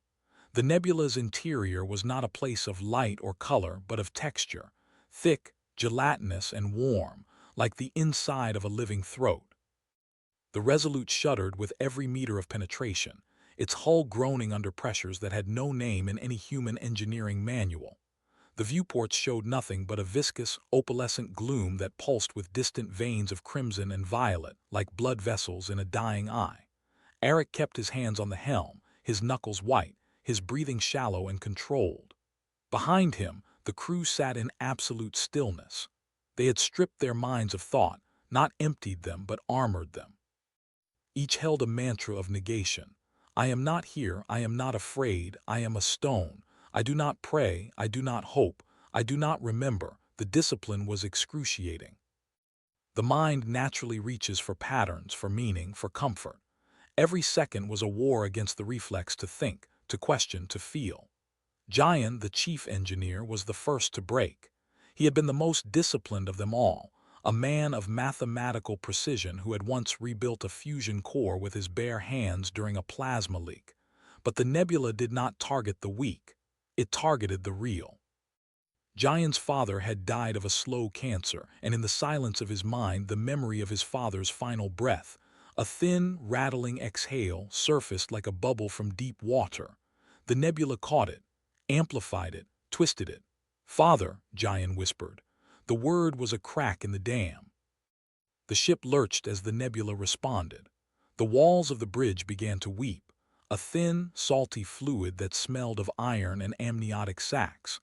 The nebula's interior was not a place of light or color, but of texture, thick, gelatinous, and warm, like the inside of a living throat. The Resolute shuddered with every meter of penetration, its hull groaning under pressures that had no name in any human engineering manual. The viewports showed nothing but a viscous, opalescent gloom that pulsed with distant veins of crimson and violet, like blood vessels in a dying eye. Eric kept his hands on the helm, his knuckles white, his breathing shallow and controlled. Behind him, the crew sat in absolute stillness. They had stripped their minds of thought, not emptied them but armored them. Each held a mantra of negation. I am not here, I am not afraid, I am a stone. I do not pray, I do not hope, I do not remember. The discipline was excruciating. The mind naturally reaches for patterns, for meaning, for comfort. Every second was a war against the reflex to think, to question, to feel. Jian, the chief engineer, was the first to break. He had been the most disciplined of them all, a man of mathematical precision who had once rebuilt a fusion core with his bare hands during a plasma leak. But the nebula did not target the weak. It targeted the real. Jian's father had died of a slow cancer, and in the silence of his mind, the memory of his father's final breath, a thin, rattling exhale, surfaced like a bubble from deep water. The nebula caught it, amplified it, twisted it. "Father," Jian whispered. The word was a crack in the dam. The ship lurched as the nebula responded. The walls of the bridge began to weep, a thin, salty fluid that smelled of iron and amniotic sacs.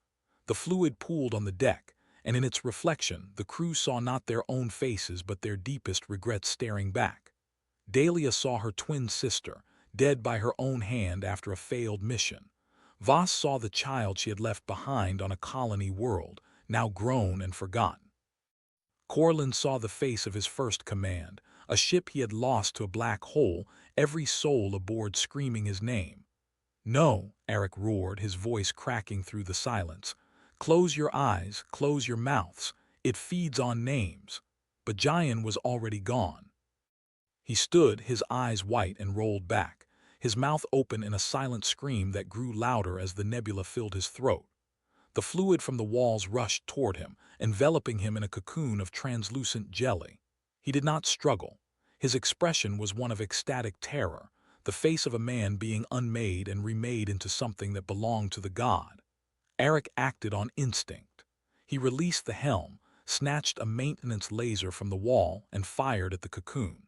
The fluid pooled on the deck, and in its reflection, the crew saw not their own faces but their deepest regrets staring back. Dahlia saw her twin sister, dead by her own hand after a failed mission. Voss saw the child she had left behind on a colony world, now grown and forgotten. Corlin saw the face of his first command, a ship he had lost to a black hole, every soul aboard screaming his name. "No," Eric roared, his voice cracking through the silence. "Close your eyes, close your mouths. It feeds on names." But Jian was already gone. He stood, his eyes white and rolled back, his mouth open in a silent scream that grew louder as the nebula filled his throat. The fluid from the walls rushed toward him, enveloping him in a cocoon of translucent jelly. He did not struggle. His expression was one of ecstatic terror, the face of a man being unmade and remade into something that belonged to the god. Eric acted on instinct. He released the helm, snatched a maintenance laser from the wall, and fired at the cocoon.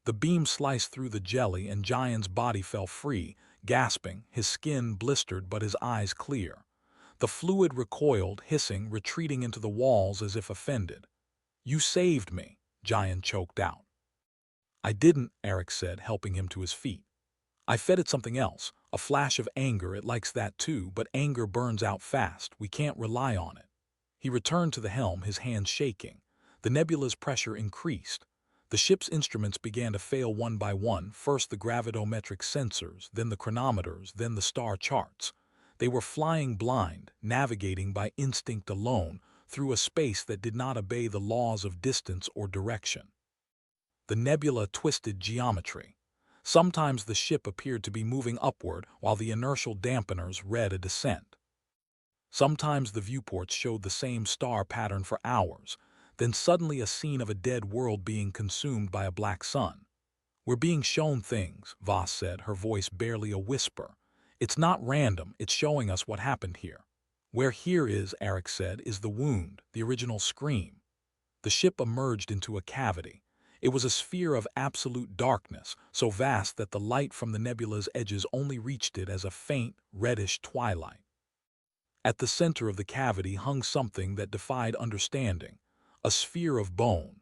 The beam sliced through the jelly and Jian's body fell free, gasping, his skin blistered but his eyes clear. The fluid recoiled, hissing, retreating into the walls as if offended. "You saved me," Jian choked out. "I didn't," Eric said, helping him to his feet. "I fed it something else, a flash of anger. It likes that too, but anger burns out fast. We can't rely on it." He returned to the helm, his hands shaking. The nebula's pressure increased. The ship's instruments began to fail one by one, first the gravidometric sensors, then the chronometers, then the star charts. They were flying blind, navigating by instinct alone, through a space that did not obey the laws of distance or direction. The nebula twisted geometry. Sometimes the ship appeared to be moving upward while the inertial dampeners read a descent. Sometimes the viewports showed the same star pattern for hours, then suddenly a scene of a dead world being consumed by a black sun. "We're being shown things," Voss said, her voice barely a whisper. "It's not random, it's showing us what happened here." "Where here is," Eric said, "is the wound, the original scream." The ship emerged into a cavity. It was a sphere of absolute darkness, so vast that the light from the nebula's edges only reached it as a faint, reddish twilight. At the center of the cavity hung something that defied understanding, a sphere of bone.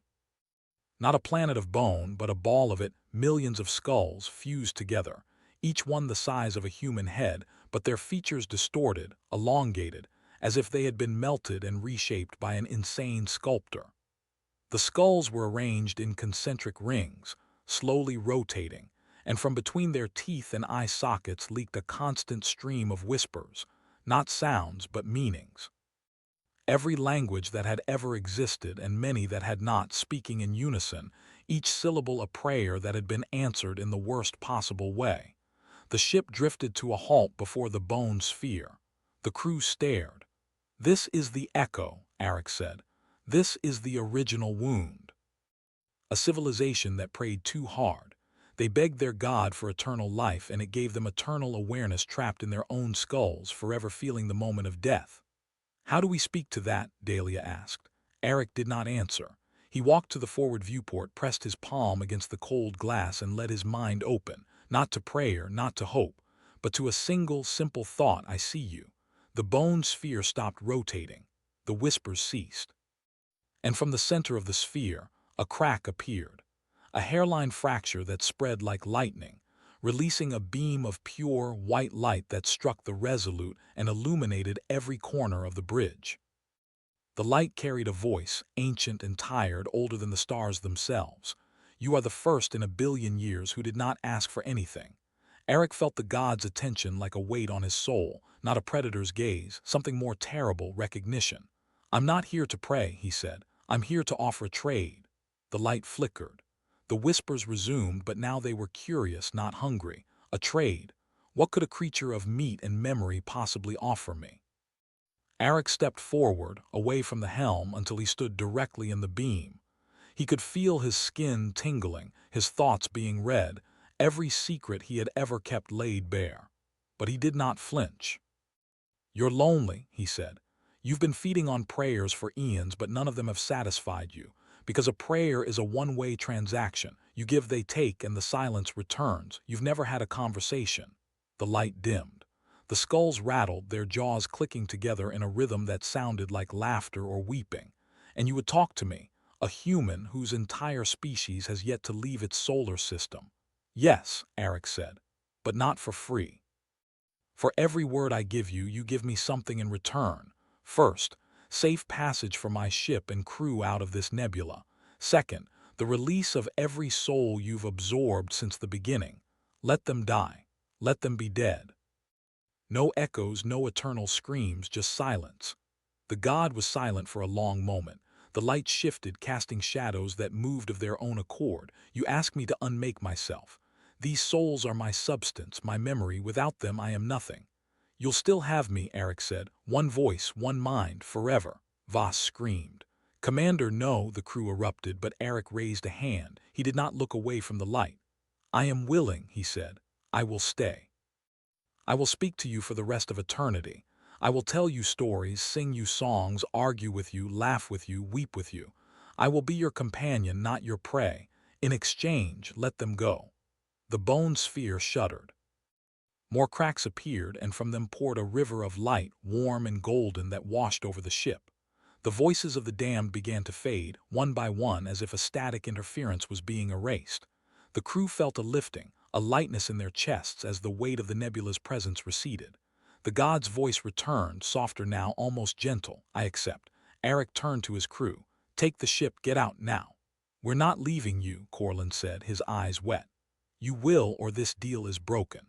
Not a planet of bone, but a ball of it, millions of skulls fused together, each one the size of a human head, but their features distorted, elongated, as if they had been melted and reshaped by an insane sculptor. The skulls were arranged in concentric rings, slowly rotating, and from between their teeth and eye sockets leaked a constant stream of whispers, not sounds but meanings. Every language that had ever existed and many that had not, speaking in unison, each syllable a prayer that had been answered in the worst possible way. The ship drifted to a halt before the bone sphere. The crew stared. "This is the echo," Arik said. "This is the original wound." A civilization that prayed too hard. They begged their god for eternal life, and it gave them eternal awareness trapped in their own skulls, forever feeling the moment of death. "How do we speak to that?" Dahlia asked. Arik did not answer. He walked to the forward viewport, pressed his palm against the cold glass, and let his mind open, not to prayer, not to hope, but to a single, simple thought: "I see you." The bone sphere stopped rotating. The whispers ceased. And from the center of the sphere, a crack appeared. A hairline fracture that spread like lightning, releasing a beam of pure, white light that struck the Resolute and illuminated every corner of the bridge. The light carried a voice, ancient and tired, older than the stars themselves. "You are the first in a billion years who did not ask for anything." Arik felt the god's attention like a weight on his soul, not a predator's gaze, something more terrible: recognition. "I'm not here to pray," he said. "I'm here to offer a trade." The light flickered. The whispers resumed, but now they were curious, not hungry. "A trade? What could a creature of meat and memory possibly offer me?" Arik stepped forward, away from the helm, until he stood directly in the beam. He could feel his skin tingling, his thoughts being read, every secret he had ever kept laid bare. But he did not flinch. "You're lonely," he said. "You've been feeding on prayers for eons, but none of them have satisfied you. Because a prayer is a one-way transaction. You give, they take, and the silence returns. You've never had a conversation." The light dimmed. The skulls rattled, their jaws clicking together in a rhythm that sounded like laughter or weeping. "And you would talk to me, a human whose entire species has yet to leave its solar system." "Yes," Arik said, "but not for free. For every word I give you, you give me something in return. First, safe passage for my ship and crew out of this nebula. Second, the release of every soul you've absorbed since the beginning. Let them die. Let them be dead." No echoes, no eternal screams, just silence. The god was silent for a long moment. The light shifted, casting shadows that moved of their own accord. "You ask me to unmake myself. These souls are my substance, my memory. Without them I am nothing." "You'll still have me," Arik said. "One voice, one mind, forever." Voss screamed. "Commander, no," the crew erupted, but Arik raised a hand. He did not look away from the light. "I am willing," he said. "I will stay. I will speak to you for the rest of eternity. I will tell you stories, sing you songs, argue with you, laugh with you, weep with you. I will be your companion, not your prey. In exchange, let them go." The bone sphere shuddered. More cracks appeared, and from them poured a river of light, warm and golden, that washed over the ship. The voices of the damned began to fade, one by one, as if a static interference was being erased. The crew felt a lifting, a lightness in their chests as the weight of the nebula's presence receded. The god's voice returned, softer now, almost gentle. "I accept." Arik turned to his crew. "Take the ship, get out now." "We're not leaving you," Corlin said, his eyes wet. "You will, or this deal is broken."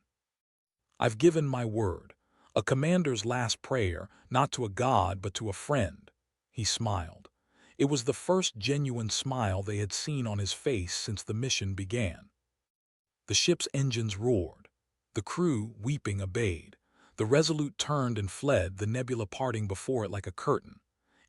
"I've given my word. A commander's last prayer, not to a god but to a friend." He smiled. It was the first genuine smile they had seen on his face since the mission began. The ship's engines roared. The crew, weeping, obeyed. The Resolute turned and fled, the nebula parting before it like a curtain.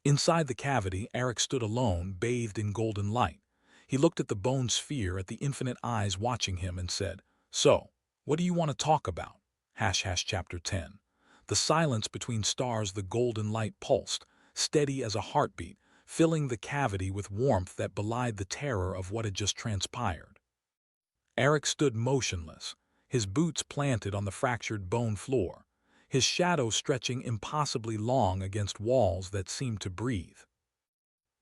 Inside the cavity, Arik stood alone, bathed in golden light. He looked at the bone sphere, at the infinite eyes watching him, and said, "So, what do you want to talk about?" Chapter 10. The silence between stars, the golden light pulsed, steady as a heartbeat, filling the cavity with warmth that belied the terror of what had just transpired. Arik stood motionless, his boots planted on the fractured bone floor, his shadow stretching impossibly long against walls that seemed to breathe.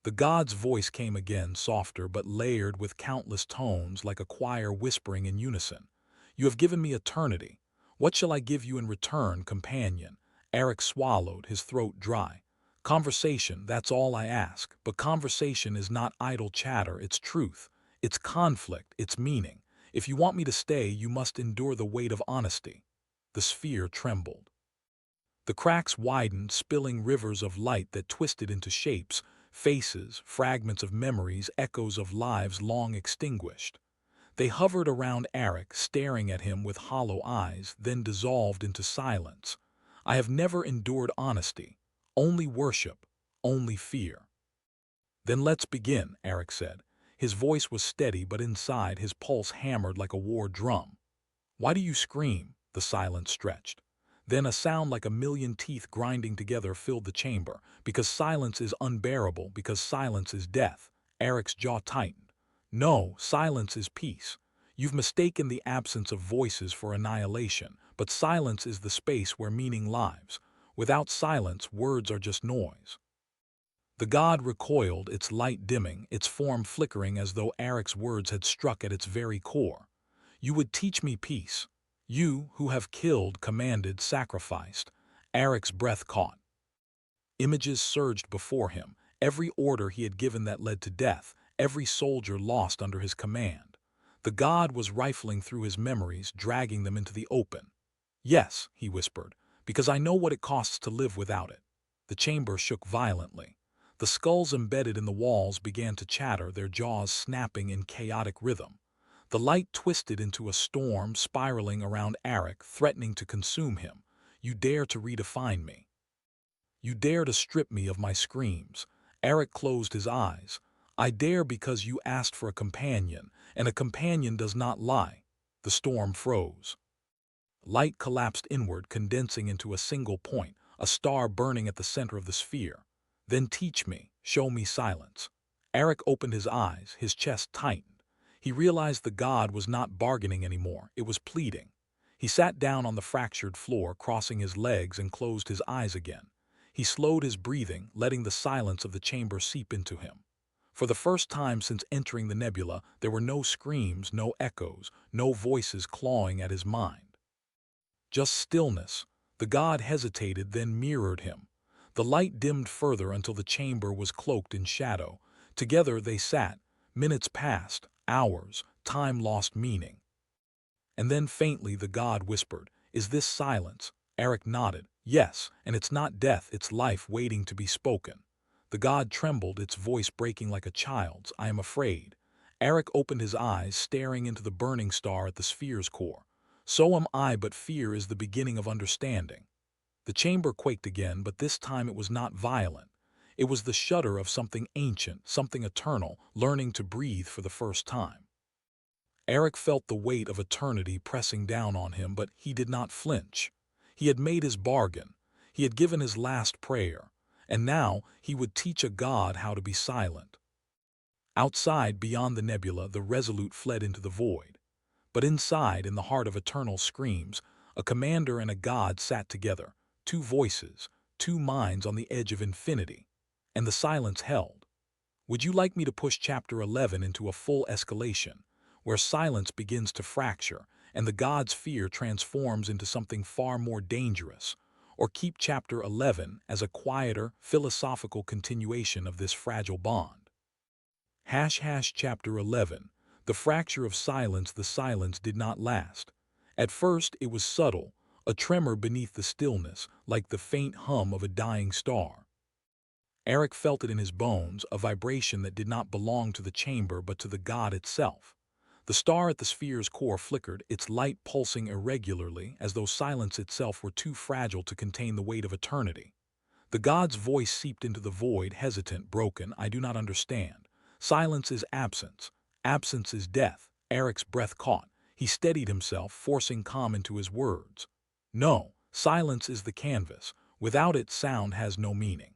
The god's voice came again, softer but layered with countless tones, like a choir whispering in unison. "You have given me eternity. What shall I give you in return, companion?" Arik swallowed, his throat dry. "Conversation, that's all I ask. But conversation is not idle chatter, it's truth. It's conflict, it's meaning. If you want me to stay, you must endure the weight of honesty. The sphere trembled. The cracks widened, spilling rivers of light that twisted into shapes, faces, fragments of memories, echoes of lives long extinguished. They hovered around Eric, staring at him with hollow eyes, then dissolved into silence. I have never endured honesty, only worship, only fear. Then let's begin, Eric said. His voice was steady, but inside his pulse hammered like a war drum. Why do you scream? The silence stretched. Then a sound like a million teeth grinding together filled the chamber. Because silence is unbearable, because silence is death. Eric's jaw tightened. No, silence is peace. You've mistaken the absence of voices for annihilation, but silence is the space where meaning lives. Without silence, words are just noise. The god recoiled, its light dimming, its form flickering as though Eric's words had struck at its very core. You would teach me peace. You, who have killed, commanded, sacrificed. Eric's breath caught. Images surged before him, every order he had given that led to death, every soldier lost under his command. The god was rifling through his memories, dragging them into the open. Yes, he whispered, because I know what it costs to live without it. The chamber shook violently. The skulls embedded in the walls began to chatter, their jaws snapping in chaotic rhythm. The light twisted into a storm, spiraling around Eric, threatening to consume him. You dare to redefine me. You dare to strip me of my screams. Eric closed his eyes. I dare because you asked for a companion, and a companion does not lie. The storm froze. Light collapsed inward, condensing into a single point, a star burning at the center of the sphere. Then teach me, show me silence. Eric opened his eyes, his chest tightened. He realized the god was not bargaining anymore, it was pleading. He sat down on the fractured floor, crossing his legs and closed his eyes again. He slowed his breathing, letting the silence of the chamber seep into him. For the first time since entering the nebula, there were no screams, no echoes, no voices clawing at his mind. Just stillness. The god hesitated, then mirrored him. The light dimmed further until the chamber was cloaked in shadow. Together they sat. Minutes passed, hours, time lost meaning. And then faintly the god whispered, "Is this silence?" Eric nodded. "Yes, and it's not death, it's life waiting to be spoken." The god trembled, its voice breaking like a child's. "I am afraid." Eric opened his eyes, staring into the burning star at the sphere's core. "So am I, but fear is the beginning of understanding." The chamber quaked again, but this time it was not violent. It was the shudder of something ancient, something eternal, learning to breathe for the first time. Eric felt the weight of eternity pressing down on him, but he did not flinch. He had made his bargain. He had given his last prayer. And now he would teach a god how to be silent. Outside, beyond the nebula, the Resolute fled into the void. But inside, in the heart of eternal screams, a commander and a god sat together, two voices, two minds on the edge of infinity. And the silence held. Would you like me to push Chapter 11 into a full escalation, where silence begins to fracture and the god's fear transforms into something far more dangerous? Or keep Chapter 11 as a quieter, philosophical continuation of this fragile bond? Chapter 11. The fracture of silence. The silence did not last. At first it was subtle, a tremor beneath the stillness, like the faint hum of a dying star. Eric felt it in his bones, a vibration that did not belong to the chamber but to the god itself. The star at the sphere's core flickered, its light pulsing irregularly, as though silence itself were too fragile to contain the weight of eternity. The god's voice seeped into the void, hesitant, broken. "I do not understand. Silence is absence. Absence is death." Eric's breath caught. He steadied himself, forcing calm into his words. "No, silence is the canvas. Without it, sound has no meaning.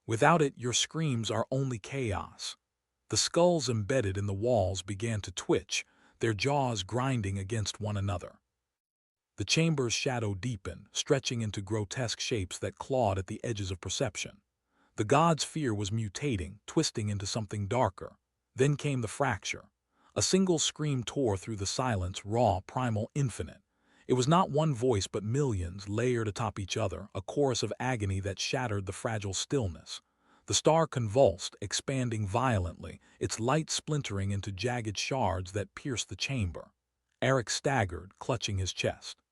Without it, your screams are only chaos." The skulls embedded in the walls began to twitch, their jaws grinding against one another. The chamber's shadow deepened, stretching into grotesque shapes that clawed at the edges of perception. The god's fear was mutating, twisting into something darker. Then came the fracture. A single scream tore through the silence, raw, primal, infinite. It was not one voice but millions, layered atop each other, a chorus of agony that shattered the fragile stillness. The star convulsed, expanding violently, its light splintering into jagged shards that pierced the chamber. Eric staggered, clutching his chest.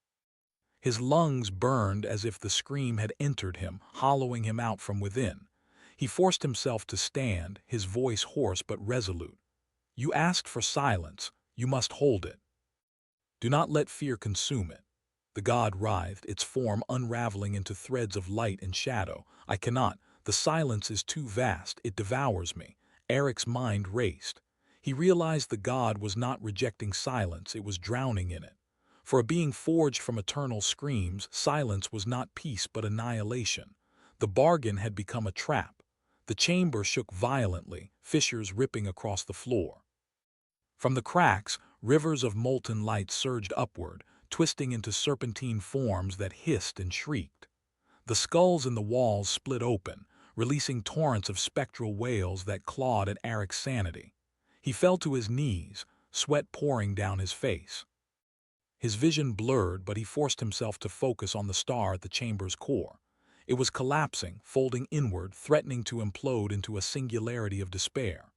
His lungs burned as if the scream had entered him, hollowing him out from within. He forced himself to stand, his voice hoarse but resolute. "You asked for silence. You must hold it. Do not let fear consume it." The god writhed, its form unraveling into threads of light and shadow. "I cannot. The silence is too vast. It devours me." Eric's mind raced. He realized the god was not rejecting silence, it was drowning in it. For a being forged from eternal screams, silence was not peace but annihilation. The bargain had become a trap. The chamber shook violently, fissures ripping across the floor. From the cracks, rivers of molten light surged upward, twisting into serpentine forms that hissed and shrieked. The skulls in the walls split open, releasing torrents of spectral wails that clawed at Eric's sanity. He fell to his knees, sweat pouring down his face. His vision blurred, but he forced himself to focus on the star at the chamber's core. It was collapsing, folding inward, threatening to implode into a singularity of despair.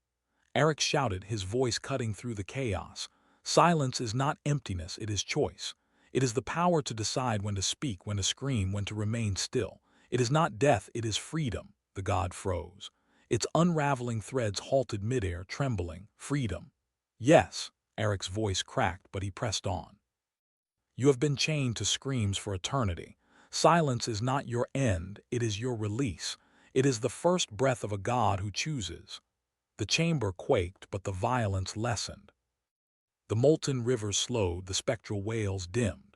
Eric shouted, his voice cutting through the chaos. "Silence is not emptiness, it is choice. It is the power to decide when to speak, when to scream, when to remain still. It is not death, it is freedom." The god froze. Its unraveling threads halted midair, trembling. "Freedom." "Yes." Eric's voice cracked, but he pressed on. "You have been chained to screams for eternity. Silence is not your end, it is your release. It is the first breath of a god who chooses." The chamber quaked, but the violence lessened. The molten rivers slowed, the spectral wails dimmed.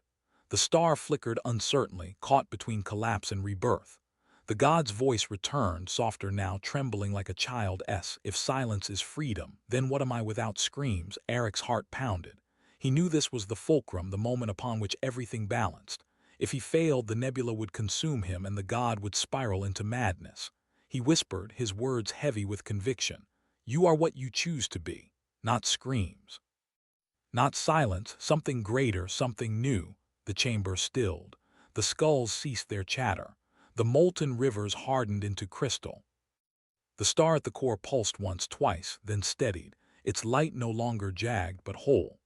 The star flickered uncertainly, caught between collapse and rebirth. The god's voice returned, softer now, trembling like a child's. "If silence is freedom, then what am I without screams?" Eric's heart pounded. He knew this was the fulcrum, the moment upon which everything balanced. If he failed, the nebula would consume him and the god would spiral into madness. He whispered, his words heavy with conviction. "You are what you choose to be, not screams. Not silence, something greater, something new." The chamber stilled. The skulls ceased their chatter. The molten rivers hardened into crystal. The star at the core pulsed once, twice, then steadied, its light no longer jagged but whole.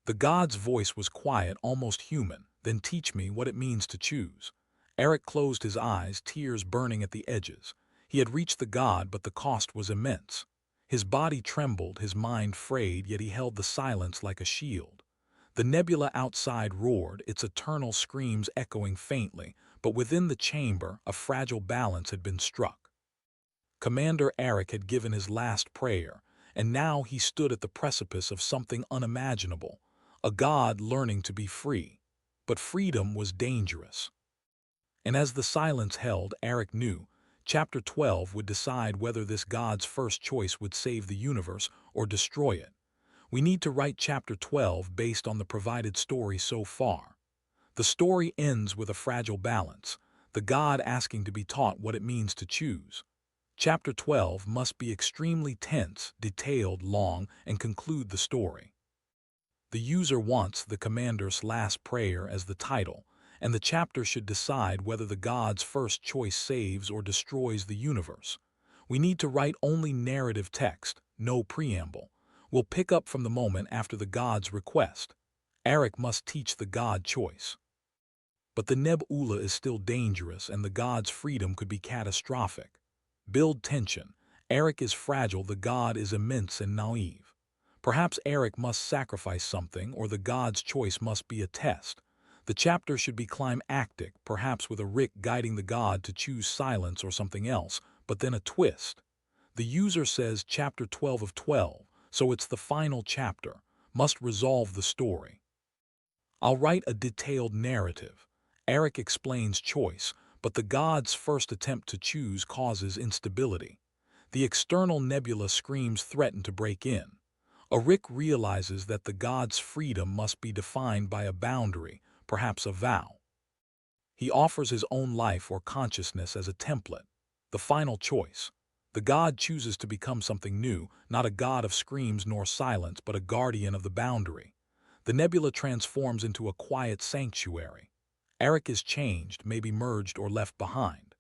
The god's voice was quiet, almost human. "Then teach me what it means to choose." Eric closed his eyes, tears burning at the edges. He had reached the god, but the cost was immense. His body trembled, his mind frayed, yet he held the silence like a shield. The nebula outside roared, its eternal screams echoing faintly, but within the chamber a fragile balance had been struck. Commander Eric had given his last prayer, and now he stood at the precipice of something unimaginable. A god learning to be free. But freedom was dangerous. And as the silence held, Eric knew, Chapter 12 would decide whether this god's first choice would save the universe or destroy it. We need to write Chapter 12 based on the provided story so far. The story ends with a fragile balance, the god asking to be taught what it means to choose. Chapter 12 must be extremely tense, detailed, long, and conclude the story. The user wants the commander's last prayer as the title, and the chapter should decide whether the god's first choice saves or destroys the universe. We need to write only narrative text, no preamble. We'll pick up from the moment after the god's request. Eric must teach the god choice. But the Nebula is still dangerous, and the god's freedom could be catastrophic. Build tension. Eric is fragile, the god is immense and naive. Perhaps Eric must sacrifice something, or the god's choice must be a test. The chapter should be climactic, perhaps with a Rick guiding the god to choose silence or something else, but then a twist. The user says Chapter 12 of 12, so it's the final chapter, must resolve the story. I'll write a detailed narrative. Eric explains choice, but the god's first attempt to choose causes instability. The external nebula screams threaten to break in. Rick realizes that the god's freedom must be defined by a boundary, perhaps a vow. He offers his own life or consciousness as a template, the final choice. The god chooses to become something new, not a god of screams nor silence, but a guardian of the boundary. The nebula transforms into a quiet sanctuary. Eric is changed, maybe merged or left behind.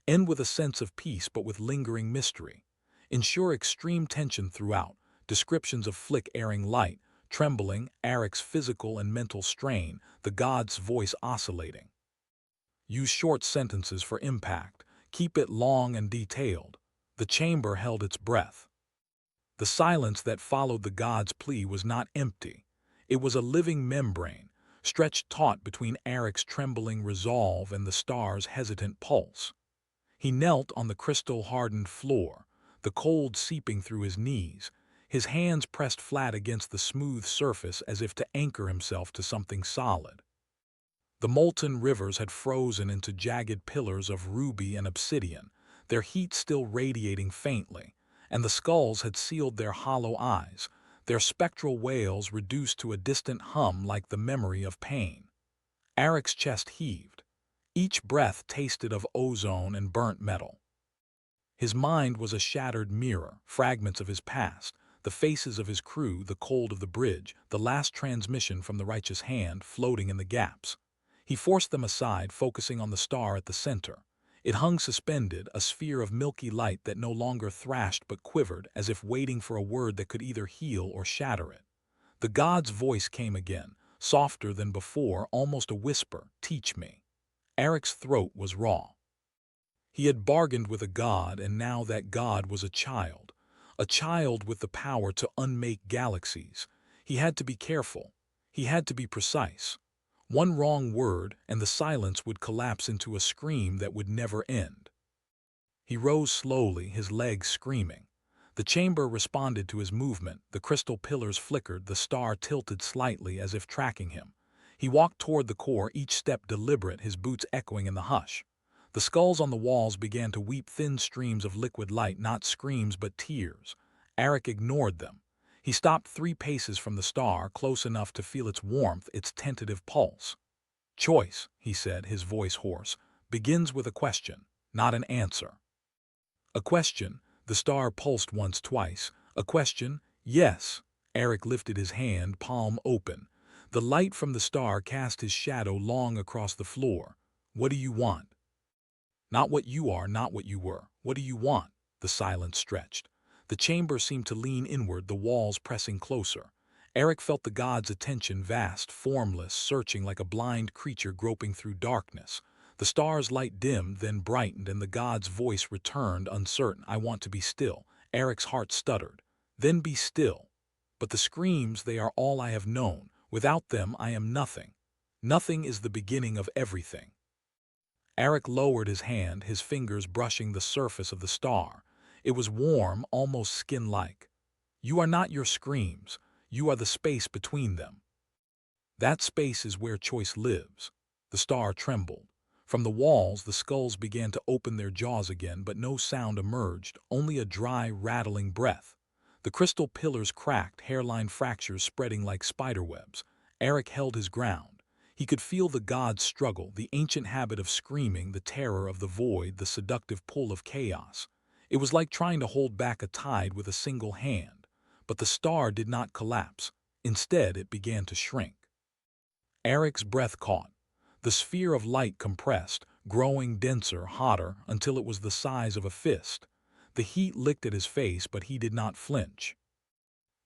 End with a sense of peace but with lingering mystery. Ensure extreme tension throughout, descriptions of flick-airing light, trembling, Eric's physical and mental strain, the god's voice oscillating. Use short sentences for impact. Keep it long and detailed. The chamber held its breath. The silence that followed the god's plea was not empty. It was a living membrane, stretched taut between Eric's trembling resolve and the star's hesitant pulse. He knelt on the crystal-hardened floor, the cold seeping through his knees, his hands pressed flat against the smooth surface as if to anchor himself to something solid. The molten rivers had frozen into jagged pillars of ruby and obsidian, their heat still radiating faintly, and the skulls had sealed their hollow eyes, their spectral wails reduced to a distant hum like the memory of pain. Eric's chest heaved. Each breath tasted of ozone and burnt metal. His mind was a shattered mirror, fragments of his past, the faces of his crew, the cold of the bridge, the last transmission from the righteous hand floating in the gaps. He forced them aside, focusing on the star at the center. It hung suspended, a sphere of milky light that no longer thrashed but quivered, as if waiting for a word that could either heal or shatter it. The god's voice came again, softer than before, almost a whisper, "Teach me." Eric's throat was raw. He had bargained with a god, and now that god was a child with the power to unmake galaxies. He had to be careful. He had to be precise. One wrong word, and the silence would collapse into a scream that would never end. He rose slowly, his legs screaming. The chamber responded to his movement, the crystal pillars flickered, the star tilted slightly as if tracking him. He walked toward the core, each step deliberate, his boots echoing in the hush. The skulls on the walls began to weep thin streams of liquid light, not screams but tears. Eric ignored them. He stopped 3 paces from the star, close enough to feel its warmth, its tentative pulse. "Choice," he said, his voice hoarse, "begins with a question, not an answer." "A question?" The star pulsed once, twice. "A question?" "Yes." Eric lifted his hand, palm open. The light from the star cast his shadow long across the floor. "What do you want?" "Not what you are, not what you were. What do you want?" The silence stretched. The chamber seemed to lean inward, the walls pressing closer. Eric felt the god's attention, vast, formless, searching like a blind creature groping through darkness. The star's light dimmed, then brightened, and the god's voice returned, uncertain. "I want to be still." Eric's heart stuttered. "Then be still." "But the screams, they are all I have known. Without them, I am nothing. Nothing is the beginning of everything." Eric lowered his hand, his fingers brushing the surface of the star. It was warm, almost skin-like. "You are not your screams. You are the space between them. That space is where choice lives." The star trembled. From the walls, the skulls began to open their jaws again, but no sound emerged, only a dry, rattling breath. The crystal pillars cracked, hairline fractures spreading like spiderwebs. Eric held his ground. He could feel the god's struggle, the ancient habit of screaming, the terror of the void, the seductive pull of chaos. It was like trying to hold back a tide with a single hand. But the star did not collapse. Instead, it began to shrink. Eric's breath caught. The sphere of light compressed, growing denser, hotter, until it was the size of a fist. The heat licked at his face, but he did not flinch.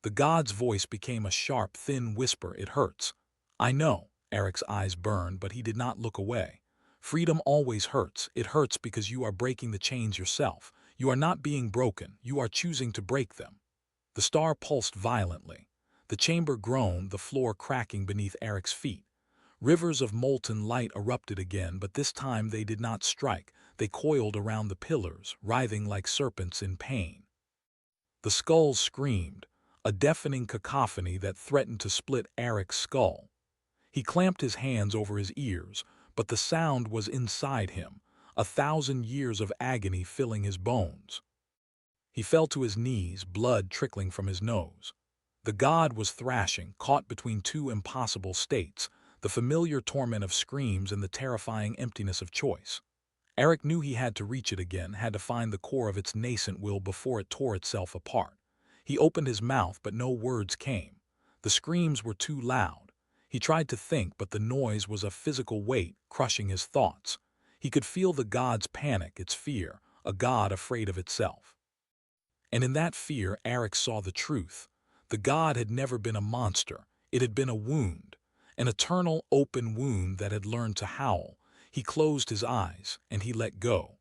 The god's voice became a sharp, thin whisper. "It hurts." "I know." Eric's eyes burned, but he did not look away. "Freedom always hurts. It hurts because you are breaking the chains yourself. You are not being broken. You are choosing to break them." The star pulsed violently. The chamber groaned, the floor cracking beneath Eric's feet. Rivers of molten light erupted again, but this time they did not strike. They coiled around the pillars, writhing like serpents in pain. The skulls screamed, a deafening cacophony that threatened to split Eric's skull. He clamped his hands over his ears, but the sound was inside him, 1,000 years of agony filling his bones. He fell to his knees, blood trickling from his nose. The god was thrashing, caught between 2 impossible states, the familiar torment of screams and the terrifying emptiness of choice. Eric knew he had to reach it again, had to find the core of its nascent will before it tore itself apart. He opened his mouth, but no words came. The screams were too loud. He tried to think, but the noise was a physical weight, crushing his thoughts. He could feel the god's panic, its fear, a god afraid of itself. And in that fear, Eric saw the truth. The god had never been a monster. It had been a wound, an eternal open wound that had learned to howl. He closed his eyes, and he let go.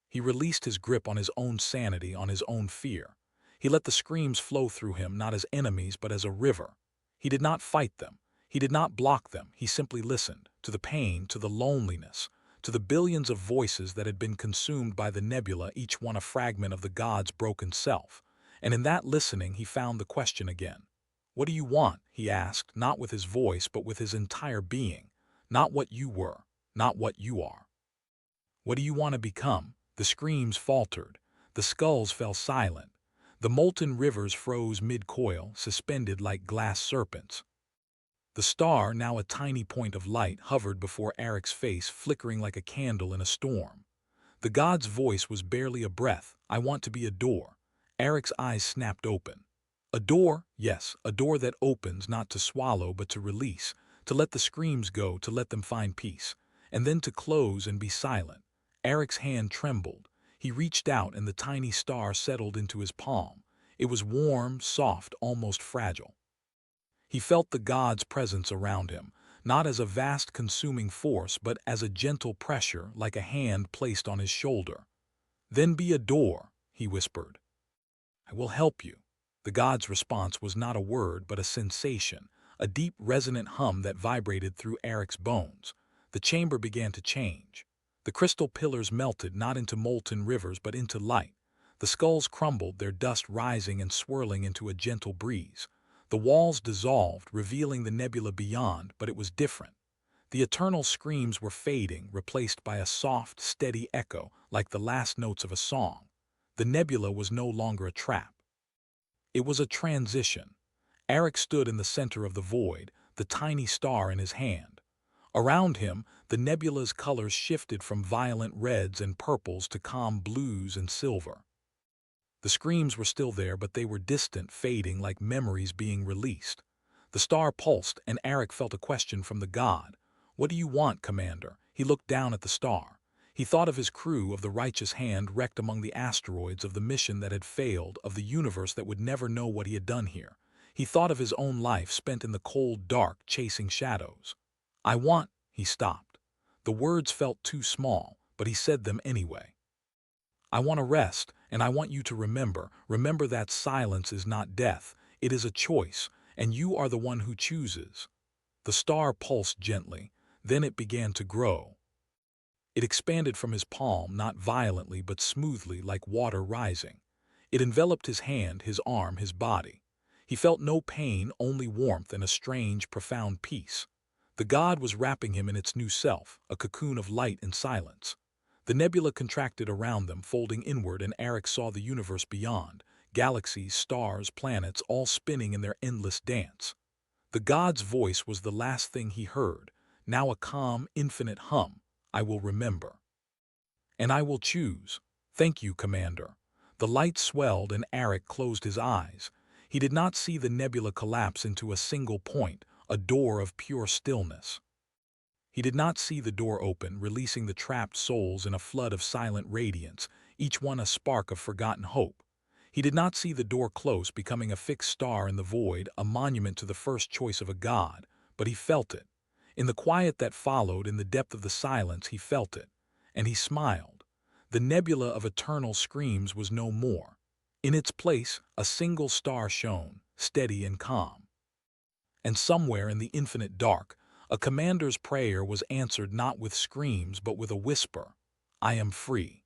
He released his grip on his own sanity, on his own fear. He let the screams flow through him, not as enemies, but as a river. He did not fight them. He did not block them. He simply listened to the pain, to the loneliness, to the billions of voices that had been consumed by the nebula, each one a fragment of the god's broken self. And in that listening, he found the question again. What do you want? He asked, not with his voice, but with his entire being. Not what you were, not what you are. What do you want to become? The screams faltered. The skulls fell silent. The molten rivers froze mid-coil, suspended like glass serpents. The star, now a tiny point of light, hovered before Eric's face, flickering like a candle in a storm. The god's voice was barely a breath. I want to be a door. Eric's eyes snapped open. A door? Yes, a door that opens not to swallow but to release, to let the screams go, to let them find peace, and then to close and be silent. Eric's hand trembled. He reached out and the tiny star settled into his palm. It was warm, soft, almost fragile. He felt the god's presence around him, not as a vast consuming force, but as a gentle pressure, like a hand placed on his shoulder. Then be a door, he whispered. I will help you. The god's response was not a word, but a sensation, a deep, resonant hum that vibrated through Eric's bones. The chamber began to change. The crystal pillars melted not into molten rivers, but into light. The skulls crumbled, their dust rising and swirling into a gentle breeze. The walls dissolved, revealing the nebula beyond, but it was different. The eternal screams were fading, replaced by a soft, steady echo, like the last notes of a song. The nebula was no longer a trap. It was a transition. Eric stood in the center of the void, the tiny star in his hand. Around him, the nebula's colors shifted from violent reds and purples to calm blues and silver. The screams were still there, but they were distant, fading like memories being released. The star pulsed, and Eric felt a question from the god. What do you want, Commander? He looked down at the star. He thought of his crew, of the righteous hand wrecked among the asteroids, of the mission that had failed, of the universe that would never know what he had done here. He thought of his own life spent in the cold dark, chasing shadows. He stopped. The words felt too small, but he said them anyway. I want to rest, and I want you to remember that silence is not death, it is a choice, and you are the one who chooses. The star pulsed gently, then it began to grow. It expanded from his palm, not violently but smoothly, like water rising. It enveloped his hand, his arm, his body. He felt no pain, only warmth and a strange, profound peace. The god was wrapping him in its new self, a cocoon of light and silence. The nebula contracted around them, folding inward, and Eric saw the universe beyond, galaxies, stars, planets, all spinning in their endless dance. The god's voice was the last thing he heard, now a calm, infinite hum. I will remember. And I will choose. Thank you, Commander. The light swelled and Eric closed his eyes. He did not see the nebula collapse into a single point, a door of pure stillness. He did not see the door open, releasing the trapped souls in a flood of silent radiance, each one a spark of forgotten hope. He did not see the door close, becoming a fixed star in the void, a monument to the first choice of a god, but he felt it. In the quiet that followed, in the depth of the silence, he felt it, and he smiled. The nebula of eternal screams was no more. In its place, a single star shone, steady and calm. And somewhere in the infinite dark, a commander's prayer was answered not with screams but with a whisper. I am free.